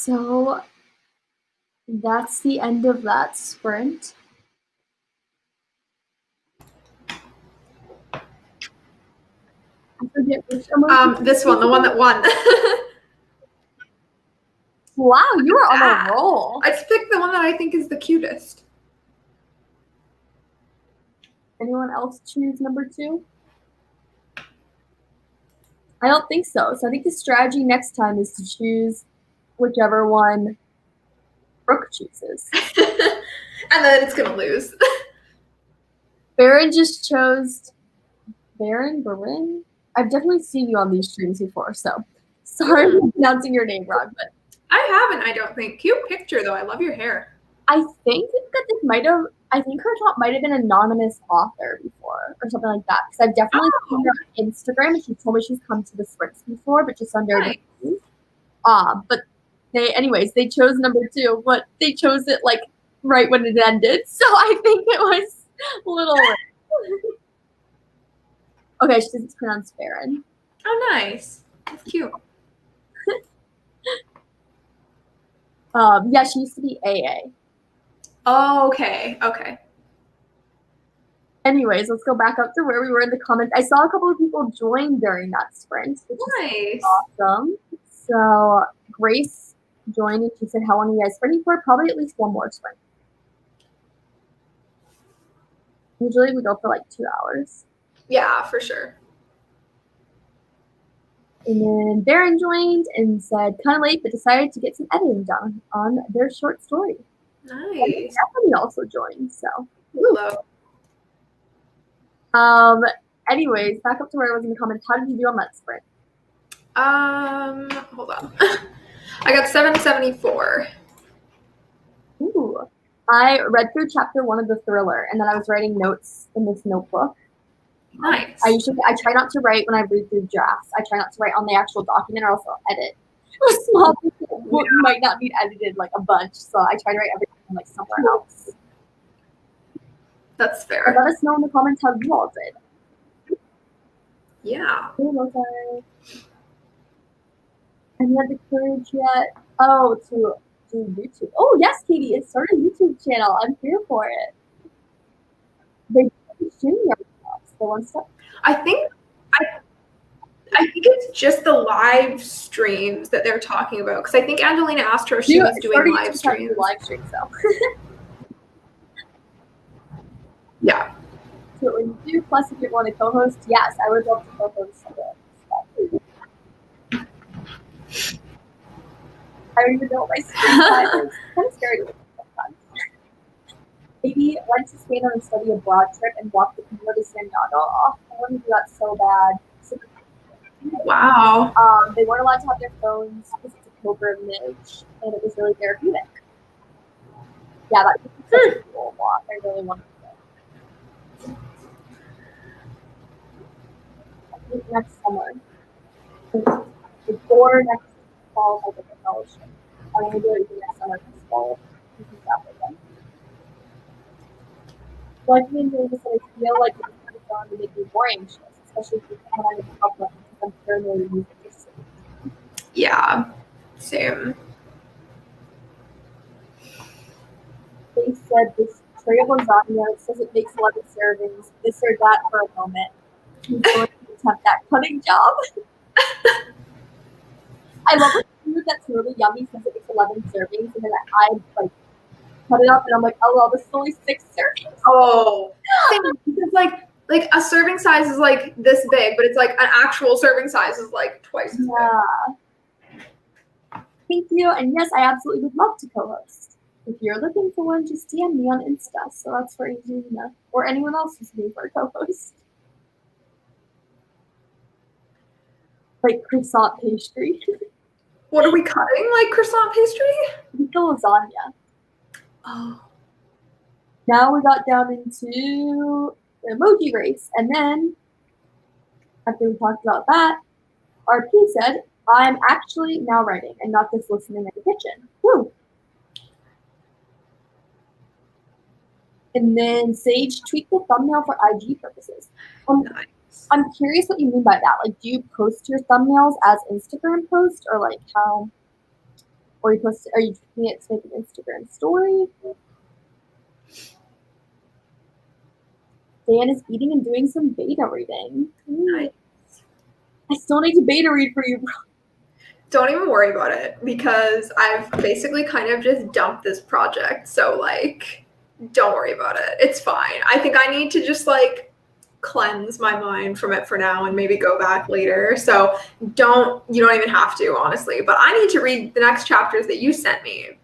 So that's the end of that sprint. I forget which this one, the one that won. Wow, you were on a roll. I just picked the one that I think is the cutest. Anyone else choose number 2? I don't think so. So I think the strategy next time is to choose whichever one Brook chooses. And then it's going to lose. Baron just chose Baron? I've definitely seen you on these streams before, so sorry for pronouncing your name wrong, but I haven't, I don't think. Cute picture, though. I love your hair. I think that I think her top might have been anonymous author before or something like that. Because I've definitely seen her on Instagram and she told me she's come to the sprints before, but just under but they chose number 2, but they chose it like right when it ended. So I think it was a little Okay, she doesn't pronounce Baron. Oh, nice. That's cute. Yeah, she used to be AA. Oh, okay. Anyways, let's go back up to where we were in the comments. I saw a couple of people join during that sprint, which is awesome. So Grace joined and she said, how long are you guys sprinting for? Probably at least one more sprint. Usually we go for like 2 hours. Yeah, for sure. And then Baron joined and said, kind of late, but decided to get some editing done on their short story. Nice. Stephanie also joined, so. Hello. Anyways, back up to where I was in the comments. How did you do on that sprint? Hold on. I got 774. Ooh. I read through chapter 1 of the thriller, and then I was writing notes in this notebook. Nice. I try not to write when I read through drafts. I try not to write on the actual document or else I'll edit. Small people might not need edited like a bunch, so I try to write everything like somewhere else. That's fair. But let us know in the comments how you all did. Yeah. Have you had the courage yet? Oh, to do YouTube. Oh, yes, Katie. It's sort of a YouTube channel. I'm here for it. They stream the one stuff. I think it's just the live streams that they're talking about. Because I think Angelina asked her if she was doing live streams. Live streams, though. Yeah. So what you do, plus if you want to co-host, yes, I would love to co-host it. I don't even know what my screen time is. It's kind of scary to look at. Maybe went to Spain on a study abroad trip and walked the Kahilah to Santiago. Oh, I wanted to do that so bad. Wow. They weren't allowed to have their phones because it's a pilgrimage, and it was really therapeutic. Yeah, that was such a cool walk. I really wanted to go. I think next summer. Before next fall, I get the fellowship. I'm going to do it next summer because fall is Africa. Like me and Davis, I feel like it's going to make me more anxious, especially if you come on the public because I'm paranoid music. Yeah, same. They said this tray of lasagna, it says it makes 11 servings, this or that for a moment. He's going to attempt that cutting job. I love it. Food that's really yummy says it makes 11 servings, and then I like cut it up, and I'm like, oh well, this is only 6 servings. Oh, it's like a serving size is like this big, but it's like an actual serving size is like twice as big. Thank you, and yes, I absolutely would love to co-host. If you're looking for one, just DM me on Insta. So that's for Angelina or anyone else who's looking for a co-host. Like croissant pastry. What are we cutting? Like croissant pastry? The lasagna. Oh. Now we got down into the emoji race, and then after we talked about that, RP said, I'm actually now writing and not just listening in the kitchen. Woo! And then Sage tweaked the thumbnail for IG purposes. Nice. I'm curious what you mean by that. Like, do you post your thumbnails as Instagram posts, or like how Or are you taking it to make an Instagram story? Dan is eating and doing some beta reading. Nice. I still need to beta read for you, bro. Don't even worry about it because I've basically kind of just dumped this project. So like, don't worry about it. It's fine. I think I need to just like cleanse my mind from it for now and maybe go back later. So you don't even have to, honestly, but I need to read the next chapters that you sent me.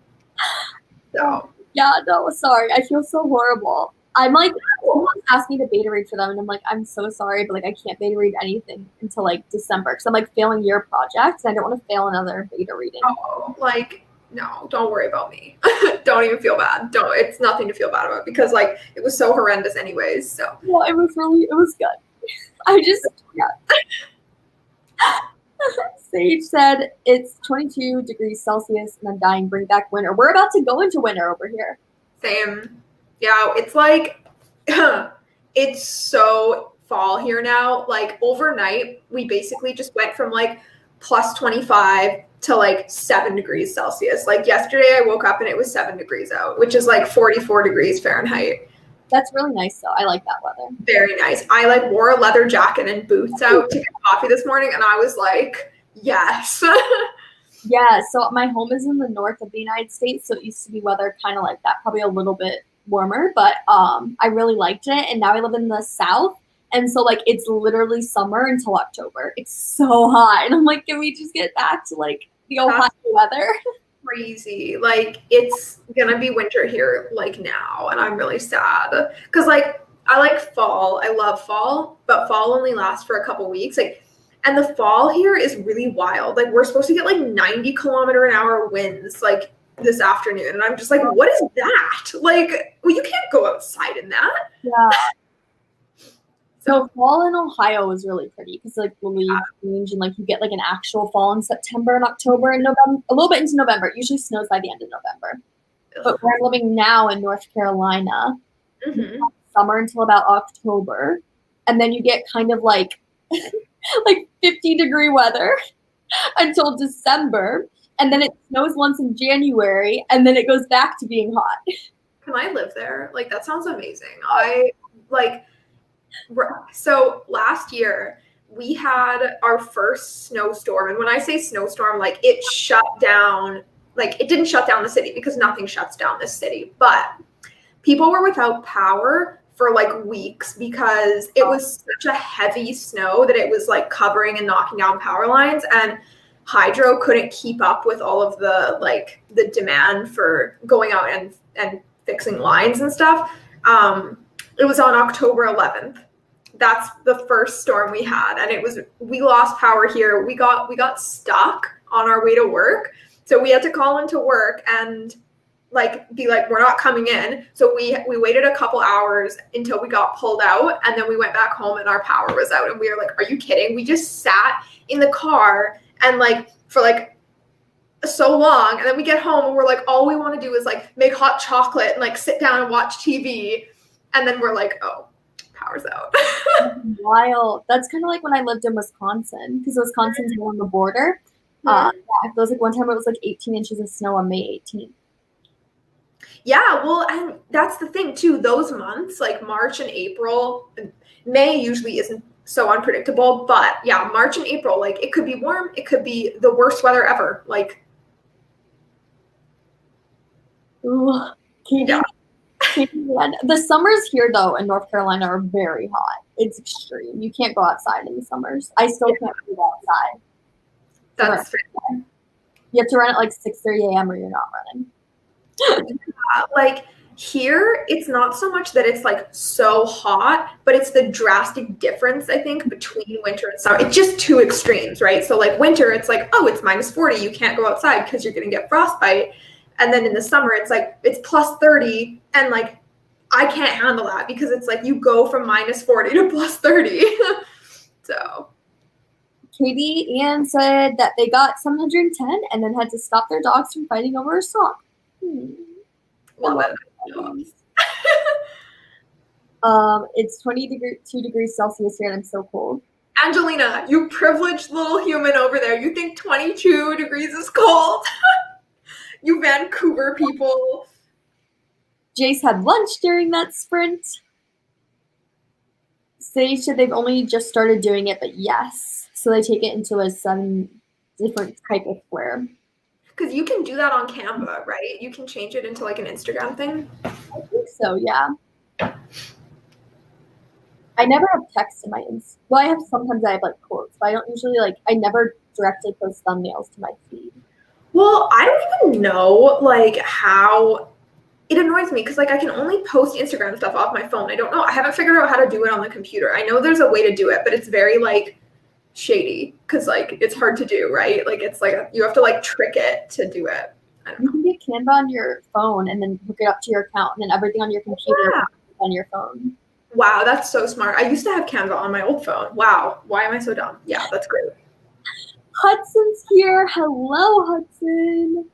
So yeah, no, sorry. I feel so horrible. I'm like, someone asked me to beta read for them, and I'm like, I'm so sorry, but like, I can't beta read anything until like December because I'm like failing your project, and I don't want to fail another beta reading. Oh, like, no, don't worry about me. Don't even feel bad. It's nothing to feel bad about because like it was so horrendous anyways. So well, it was good. Sage said it's 22 degrees Celsius and I'm dying. Bring back winter. We're about to go into winter over here. Same. Yeah, it's like it's so fall here now. Like overnight, we basically just went from like plus 25 to like 7 degrees Celsius. Like yesterday I woke up and it was 7 degrees out, which is like 44 degrees Fahrenheit. That's really nice though. I like that weather. Very nice. I like wore a leather jacket and boots out to get coffee this morning and I was like, yes. Yeah, so my home is in the north of the United States, so it used to be weather kind of like that, probably a little bit warmer, but I really liked it. And now I live in the south, and so like it's literally summer until October. It's so hot, and I'm like, can we just get back to like the Ohio weather? Crazy. Like it's gonna be winter here like now, and I'm really sad because like I like fall. I love fall, but fall only lasts for a couple weeks. Like, and the fall here is really wild. Like we're supposed to get like 90-kilometer-an-hour winds like this afternoon, and I'm just like, what is that? Like, well, you can't go outside in that. Yeah. So fall in Ohio is really pretty because like the leaves change and like you get like an actual fall in September and October and November, a little bit into November. It usually snows by the end of November. But where I'm living now in North Carolina, summer until about October, and then you get kind of like like 50-degree weather until December, and then it snows once in January, and then it goes back to being hot. Can I live there? Like that sounds amazing. I like. So last year we had our first snowstorm, and when I say snowstorm, like it shut down, like it didn't shut down the city because nothing shuts down this city, but people were without power for like weeks because it was such a heavy snow that it was like covering and knocking down power lines, and hydro couldn't keep up with all of the like the demand for going out and fixing lines and stuff. It was on October 11th. That's the first storm we had. And we lost power here. We got stuck on our way to work. So we had to call into work and like be like, we're not coming in. So we waited a couple hours until we got pulled out. And then we went back home and our power was out. And we were like, are you kidding? We just sat in the car and like for like so long. And then we get home and we're like, all we want to do is like make hot chocolate and like sit down and watch TV. And then we're like, oh, power's out. Wild. That's kind of like when I lived in Wisconsin, because Wisconsin's on the border. Yeah, there was like one time it was like 18 inches of snow on May 18th. Yeah, well, and that's the thing too. Those months, like March and April, May usually isn't so unpredictable, but yeah, March and April, like it could be warm, it could be the worst weather ever. Like, ooh, yeah. The summers here, though, in North Carolina are very hot. It's extreme. You can't go outside in the summers. I still can't go outside. That's fair. You have to run at like 6:30 a.m. or you're not running. Like here, it's not so much that it's like so hot, but it's the drastic difference, I think, between winter and summer. It's just two extremes, right? So like winter, it's like, oh, it's minus 40. You can't go outside because you're going to get frostbite. And then in the summer, it's like, it's plus 30. And like, I can't handle that because it's like you go from minus 40 to plus 30. So. Katie Ann said that they got 710 and then had to stop their dogs from fighting over a sock. Love it. It's 22 degrees Celsius here and I'm so cold. Angelina, you privileged little human over there. You think 22 degrees is cold? You Vancouver people. Jace had lunch during that sprint. They said they've only just started doing it, but yes. So they take it into a 7 different type of square. Because you can do that on Canva, right? You can change it into like an Instagram thing. I think so, yeah. I never have text in my Well, sometimes I have like quotes, but I don't usually I never directly post thumbnails to my feed. Well, I don't even know like how it annoys me because like I can only post Instagram stuff off my phone. I don't know. I haven't figured out how to do it on the computer. I know there's a way to do it, but it's very like shady because like it's hard to do, right? Like it's like you have to like trick it to do it. I don't know. You can get Canva on your phone and then hook it up to your account, and then everything on your computer on your phone. Wow, that's so smart. I used to have Canva on my old phone. Wow, why am I so dumb? Yeah, that's great. Hudson's here. Hello, Hudson.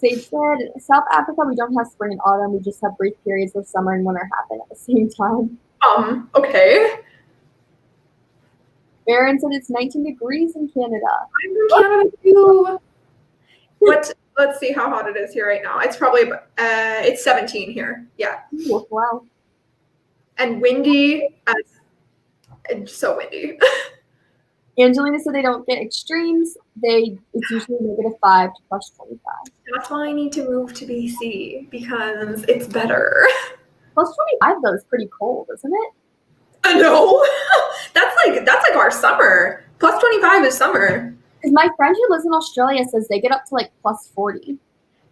They said, South Africa, we don't have spring and autumn. We just have brief periods where summer and winter happen at the same time. Okay. Baron said it's 19 degrees in Canada. I'm from Canada too. Let's see how hot it is here right now. It's probably, it's 17 here. Yeah. Ooh, wow. And windy, so windy. Angelina said they don't get extremes. It's usually -5 to +25. That's why I need to move to BC because it's better. +25 though is pretty cold, isn't it? I know. That's like our summer. +25 is summer. Because my friend who lives in Australia says they get up to like +40.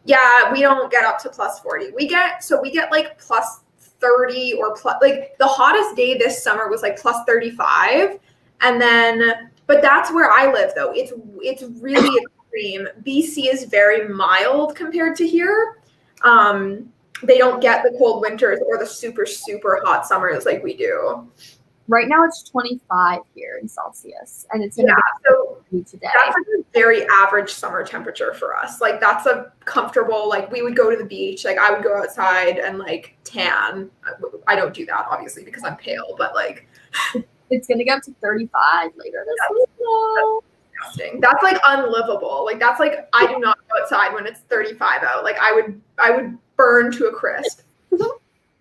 Yeah, we don't get up to +40. We get like +30 or like the hottest day this summer was like +35. And then, but that's where I live though. It's really extreme. BC is very mild compared to here. They don't get the cold winters or the super, super hot summers like we do. Right now it's 25 here in Celsius, and it's gonna be today. That's like a very average summer temperature for us. Like that's a comfortable, like we would go to the beach. Like I would go outside and like tan. I don't do that obviously because I'm pale, but like it's gonna go up to 35 later this week. That's disgusting. That's like unlivable. Like that's like I do not go outside when it's 35 out. Like I would burn to a crisp.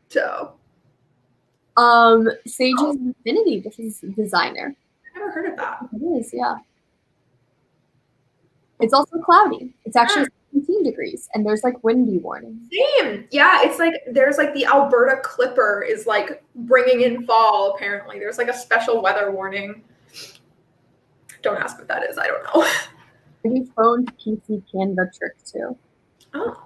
So Sage's Infinity, this is designer. I've never heard of that. It is, yeah. It's also cloudy. It's actually 17 degrees, and there's like windy warning. Same. Yeah, it's like there's like the Alberta Clipper is like bringing in fall, apparently. There's like a special weather warning. Don't ask what that is. I don't know. Maybe phone PC Canva trick too. Oh.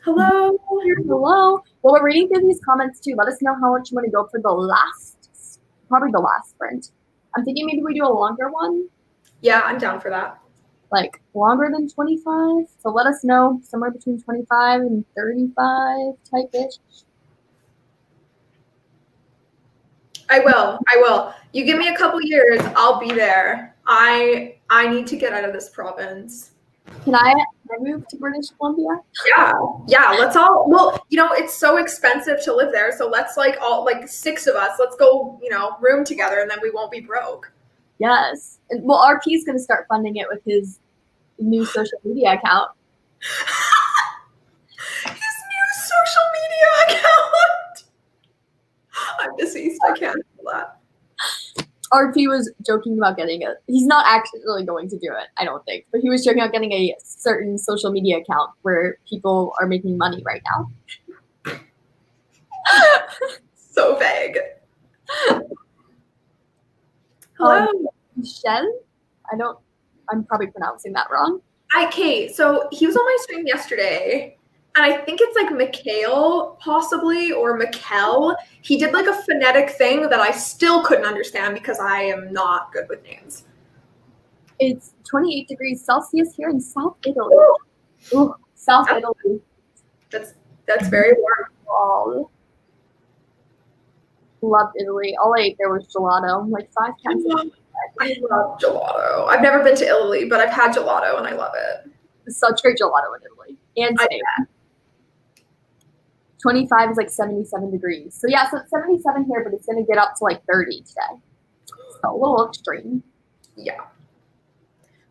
Hello. Hello. Well, we're reading through these comments too. Let us know how much you want to go for probably the last sprint. I'm thinking maybe we do a longer one. Yeah, I'm down for that. Like longer than 25. So let us know somewhere between 25 and 35 type-ish. I will. You give me a couple years, I'll be there. I need to get out of this province. Can I move to British Columbia? Yeah. Let's all. Well, it's so expensive to live there, so let's like all like 6 of us. Let's go, room together, and then we won't be broke. Yes. And, well, RP is going to start funding it with his new social media account. His new social media account. I'm deceased. I can't do that. RP was joking about getting it. He's not actually really going to do it, I don't think. But he was joking about getting a certain social media account where people are making money right now. So vague. Hello. Michelle? I'm probably pronouncing that wrong. Okay, so he was on my stream yesterday. And I think it's like Mikhail, possibly, or Mikkel. He did like a phonetic thing that I still couldn't understand because I am not good with names. It's 28 degrees Celsius here in South Italy. Ooh, South Italy. That's very warm. Oh, loved Italy. All I ate there was gelato, like 5 times a day. I love gelato. I've never been to Italy, but I've had gelato and I love it. Such great gelato in Italy. And Spain. 25 is like 77 degrees. So yeah, so it's 77 here, but it's going to get up to like 30 today. So a little extreme. Yeah.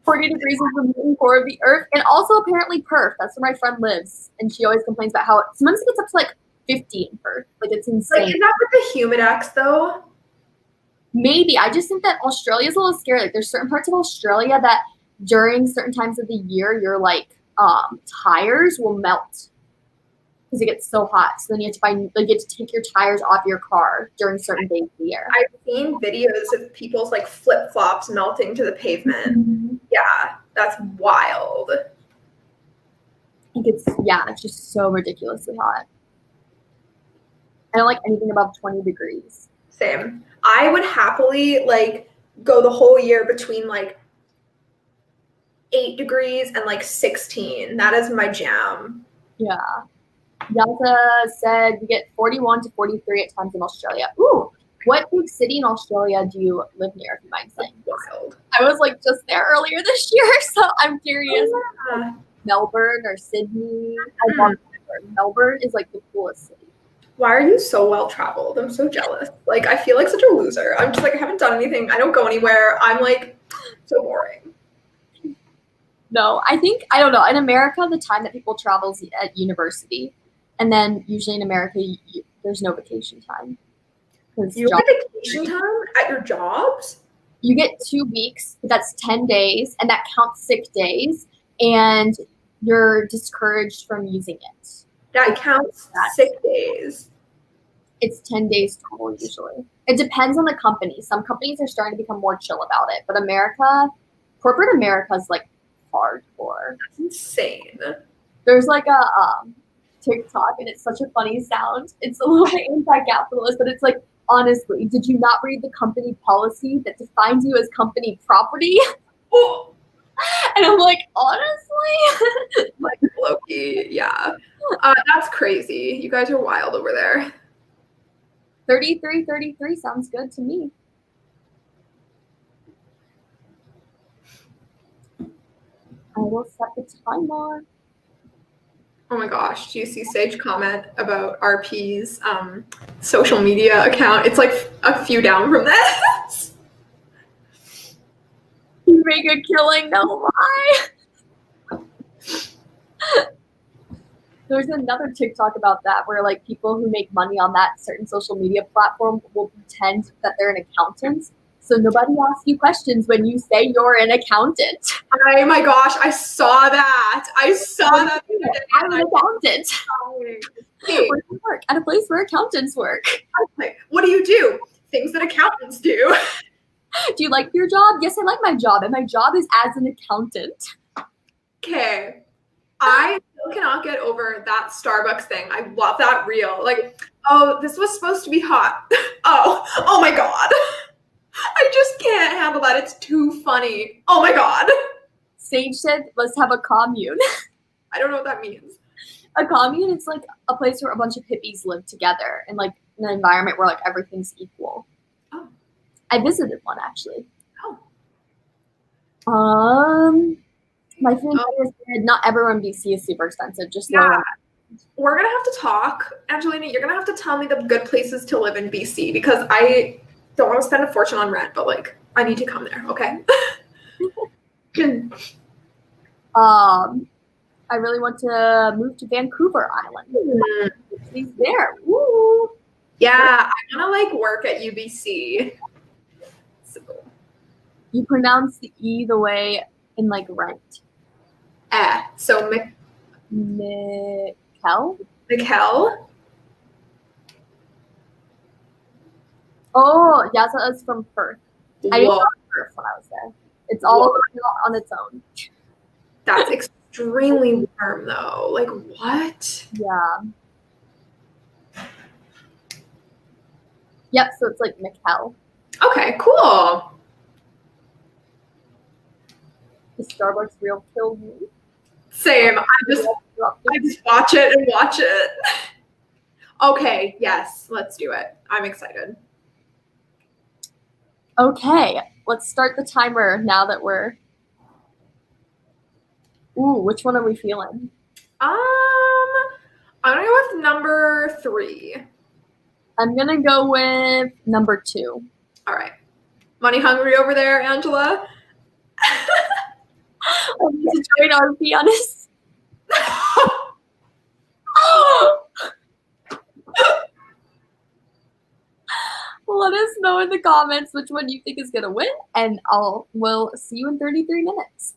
40 degrees is the molten core of the earth. And also apparently Perth. That's where my friend lives. And she always complains about how sometimes it gets up to like 50 in Perth. Like it's insane. Like, is that with the humidex though? Maybe. I just think that Australia is a little scary. Like there's certain parts of Australia that during certain times of the year, your like tires will melt because it gets so hot. So then you have to take your tires off your car during certain days of the year. I've seen videos of people's like flip flops melting to the pavement. Mm-hmm. Yeah, that's wild. It's just so ridiculously hot. I don't like anything above 20 degrees. Same. I would happily like go the whole year between like 8 degrees and like 16. That is my jam. Yeah. Yelta said you get 41 to 43 at times in Australia. Ooh, what big city in Australia do you live near, if you mind saying? Wild. I was like just there earlier this year, so I'm curious. Yeah. Melbourne or Sydney. I love Melbourne. Melbourne is like the coolest city. Why are you so well traveled? I'm so jealous. Like, I feel like such a loser. I'm just like, I haven't done anything. I don't go anywhere. I'm like so boring. No, I don't know. In America, the time that people travel is at university. And then usually in America, there's no vacation time. You get vacation time at your jobs? You get 2 weeks, but that's 10 days, and that counts sick days, and you're discouraged from using it. That counts sick days. It's 10 days total usually. It depends on the company. Some companies are starting to become more chill about it, but corporate America is like hardcore. That's insane. There's like a TikTok, and it's such a funny sound. It's a little bit anti-capitalist, but it's like, honestly, did you not read the company policy that defines you as company property? Oh. And I'm like, honestly? Like Loki, yeah. That's crazy. You guys are wild over there. 33 sounds good to me. I will set the timer. Oh my gosh, do you see Sage comment about RP's social media account? It's like a few down from this. You make a killing, no lie. There's another TikTok about that where like people who make money on that certain social media platform will pretend that they're an accountant. So nobody asks you questions when you say you're an accountant. Oh my gosh, I saw that. I'm an accountant. Hey. Where do you work? At a place where accountants work. Like, what do you do? Things that accountants do. Do you like your job? Yes, I like my job, and my job is as an accountant. Okay. I still cannot get over that Starbucks thing. I love that reel. Like, oh, this was supposed to be hot. Oh my God. I just can't handle that. It's too funny. Oh my God. Sage said, let's have a commune. I don't know what that means. A commune, it's like a place where a bunch of hippies live together in like an environment where like everything's equal. Oh. I visited one actually. Oh. My friend said not everyone in BC is super expensive. Just yeah. We're gonna have to talk, Angelina. You're gonna have to tell me the good places to live in BC because I don't want to spend a fortune on rent, but like I need to come there. Okay. I really want to move to Vancouver Island. He's there. Woo. Yeah, I want to like work at UBC. So. You pronounce the E the way in like rent. So Mikkel? Mikkel? Oh, yeah, so that's from Perth. I didn't know Perth when I was there. It's all on its own. That's extremely warm though. Like what? Yeah. Yep, so it's like Mikkel. Okay, cool. The Starbucks reel killed me. Same. I just watch it and watch it. Okay, yes, let's do it. I'm excited. Okay, let's start the timer now that we're... Ooh, which one are we feeling? I'm gonna go with number 3. I'm gonna go with number 2. All right. Money hungry over there, Angela? to join RP on his. Let us know in the comments which one you think is gonna win, and we'll see you in 33 minutes.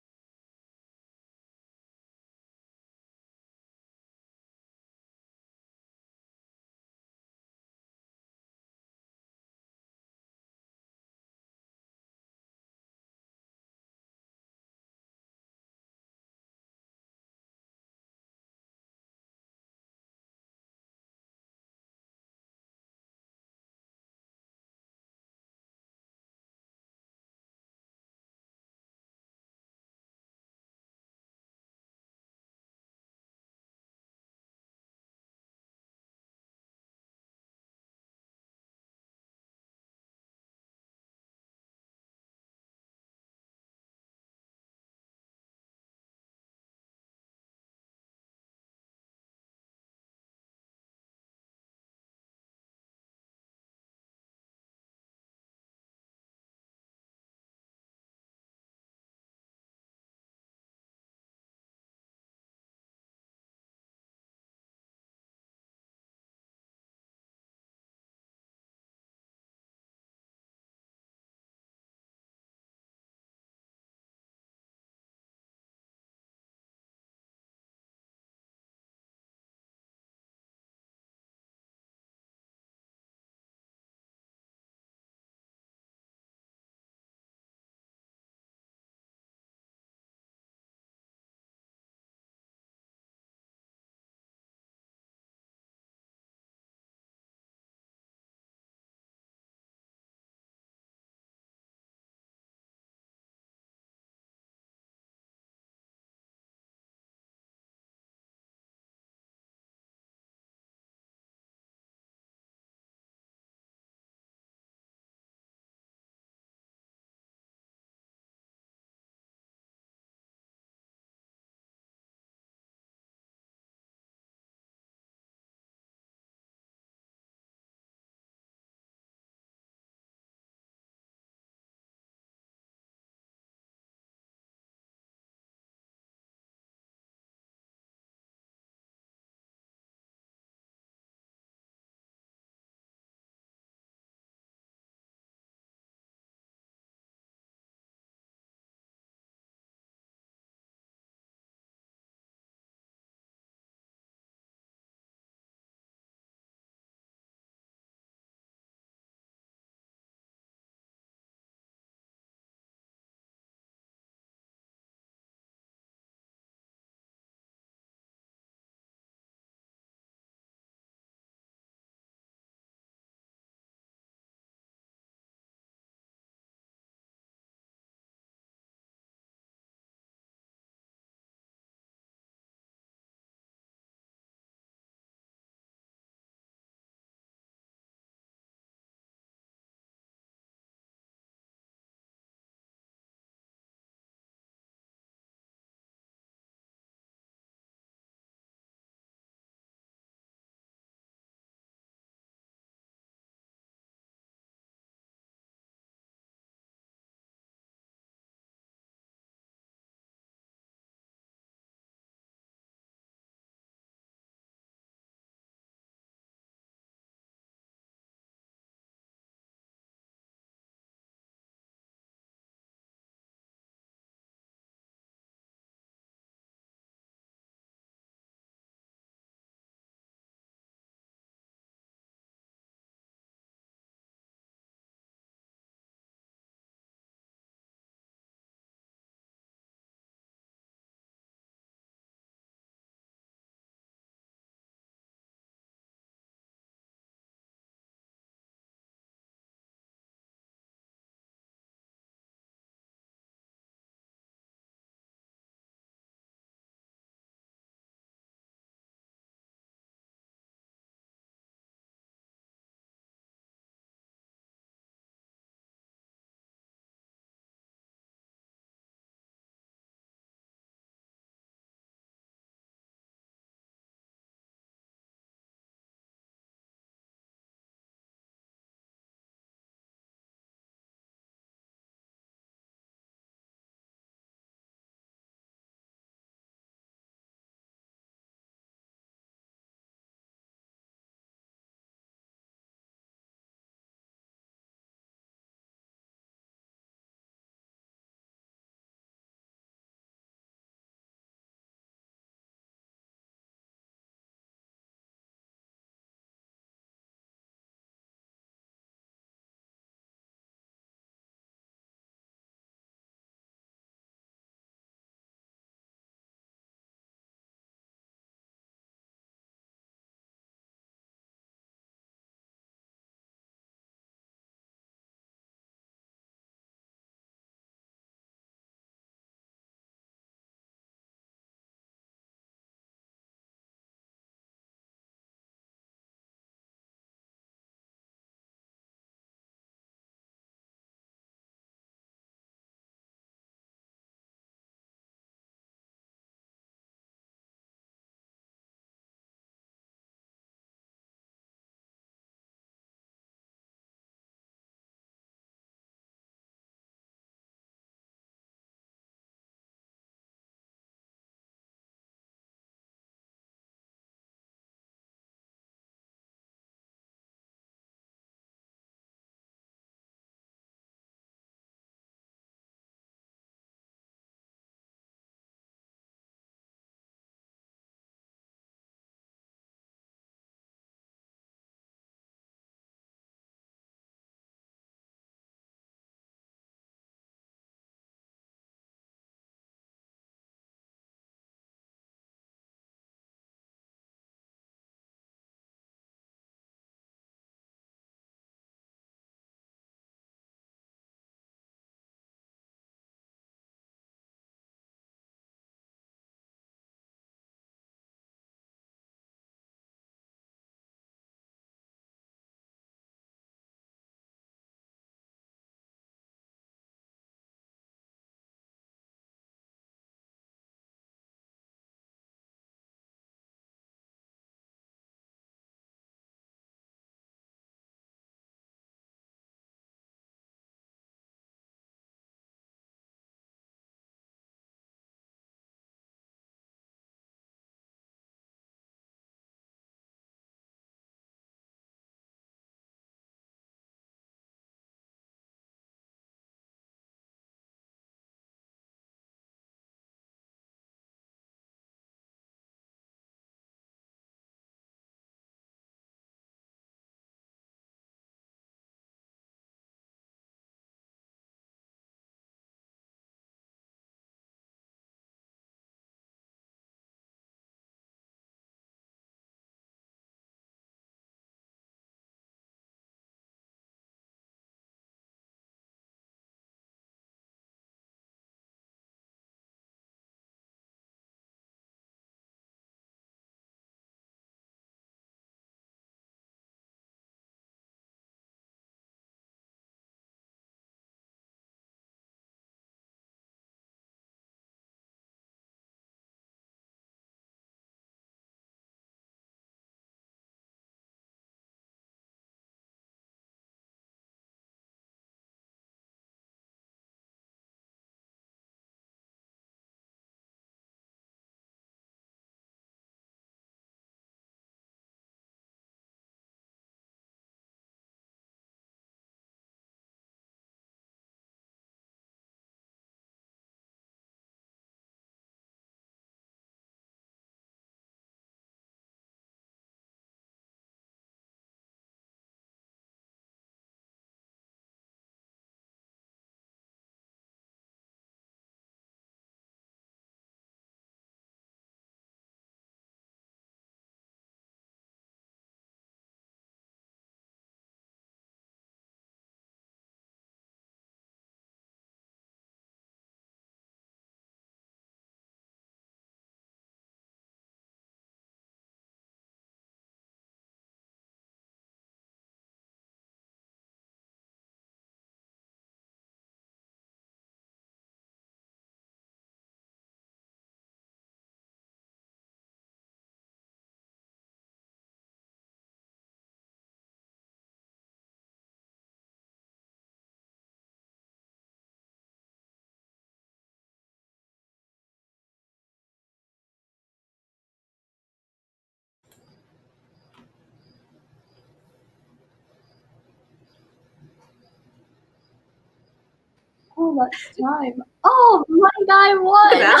that's time. Oh, money guy won.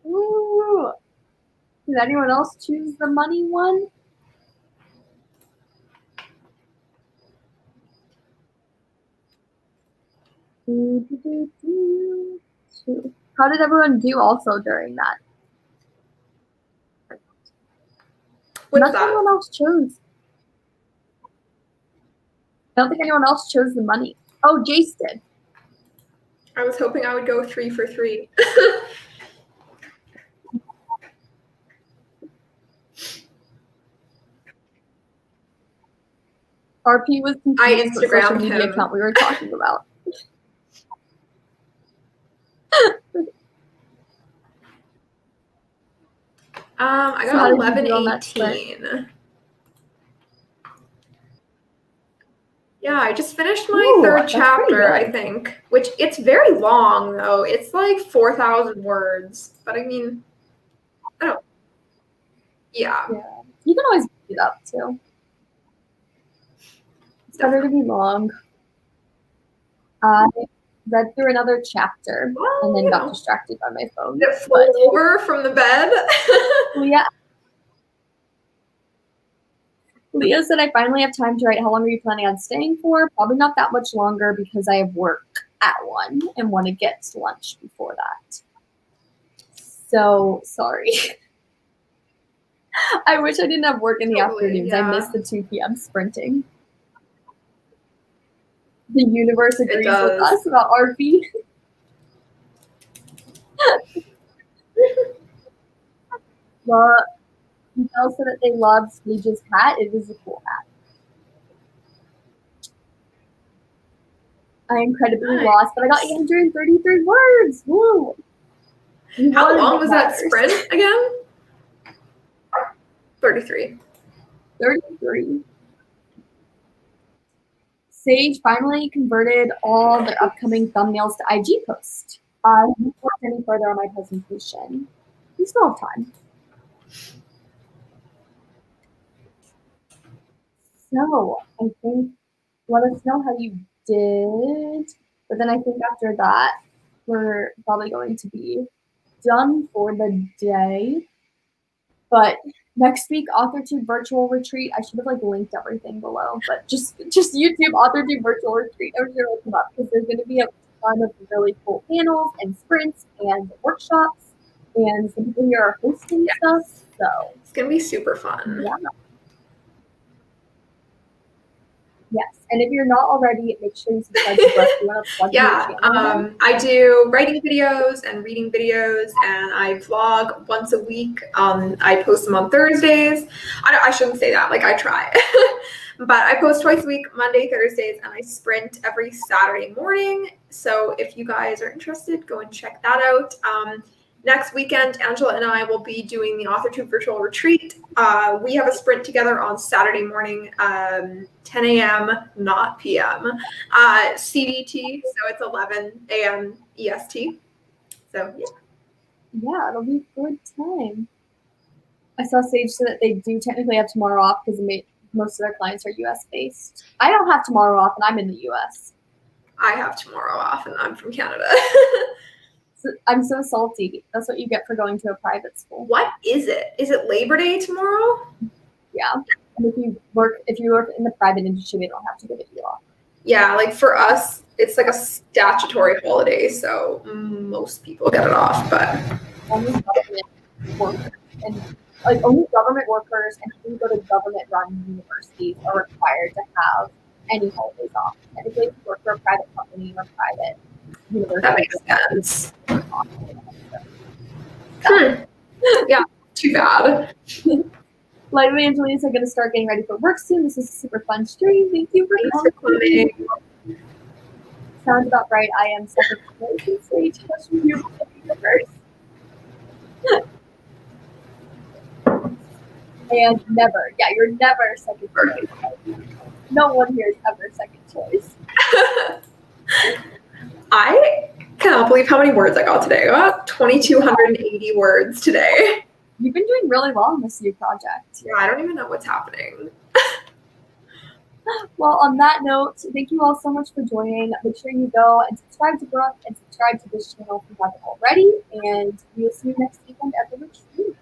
Ooh. Did anyone else choose the money one? How did everyone do also during that? What's that? Anyone else chose. I don't think anyone else chose the money. Oh, Jace did. I was hoping I would go 3 for 3. RP was confused I with the social Instagrammed media him. account we were talking about. I got 11:18. Yeah, I just finished my third chapter, I think. Which it's very long though. It's like 4,000 words. But I mean, I don't. Yeah. You can always beat it up too. It's better to be long. I read through another chapter and then got distracted by my phone. It flew over from the bed. Leah said, I finally have time to write. How long are you planning on staying for? Probably not that much longer because I have work at 1 and want to get to lunch before that. So sorry. I wish I didn't have work in the afternoons. I miss the 2 p.m. sprinting. The universe agrees with us about RP. Well, Michelle said that they love Stage's hat. It is a cool hat. I am incredibly lost, but I got 833 words. Woo! How long was that sprint again? 33. 33. Sage finally converted all their upcoming thumbnails to IG posts. I haven't worked any further on my presentation. We still have time. So I think let us know how you did. But then I think after that, we're probably going to be done for the day. But next week, Authortube Virtual Retreat. I should have linked everything below, but just YouTube Authortube Virtual Retreat. I'm sure it'll come up because there's going to be a ton of really cool panels and sprints and workshops, and some people here are hosting stuff. So it's going to be super fun. Yeah. Yes, and if you're not already, make sure you subscribe to Brook. You want to plug your channel? I do writing videos and reading videos, and I vlog once a week. I post them on Thursdays. I shouldn't say that. I try. But I post twice a week, Monday, Thursdays, and I sprint every Saturday morning. So if you guys are interested, go and check that out. Next weekend, Angela and I will be doing the Authortube Virtual Retreat. We have a sprint together on Saturday morning, 10 a.m., not p.m. CDT, so it's 11 a.m. EST. So, yeah. Yeah, it'll be a good time. I saw Sage say that they do technically have tomorrow off because most of their clients are U.S.-based. I don't have tomorrow off, and I'm in the U.S. I have tomorrow off, and I'm from Canada. So I'm so salty. That's what you get for going to a private school. What is it? Is it Labor Day tomorrow? Yeah. And if you work in the private industry, they don't have to give it you off. Yeah, for us, it's a statutory holiday, so most people get it off, but only government workers and only government workers and people who go to government-run universities are required to have any holidays off. And if they work for a private company or private university, that makes sense. Yeah, too bad. Live Evangelists are going to start getting ready for work soon. This is a super fun stream. Thank you for coming. Sounds about right. I am second choice. Sage, question you first. And never. Yeah, you're never second choice. No one here is ever second choice. I cannot believe how many words I got today. I got 2,280 words today. You've been doing really well on this new project. Yeah, I don't even know what's happening. Well, on that note, thank you all so much for joining. Make sure you go and subscribe to Brook and subscribe to this channel if you haven't already. And we'll see you next weekend at the retreat.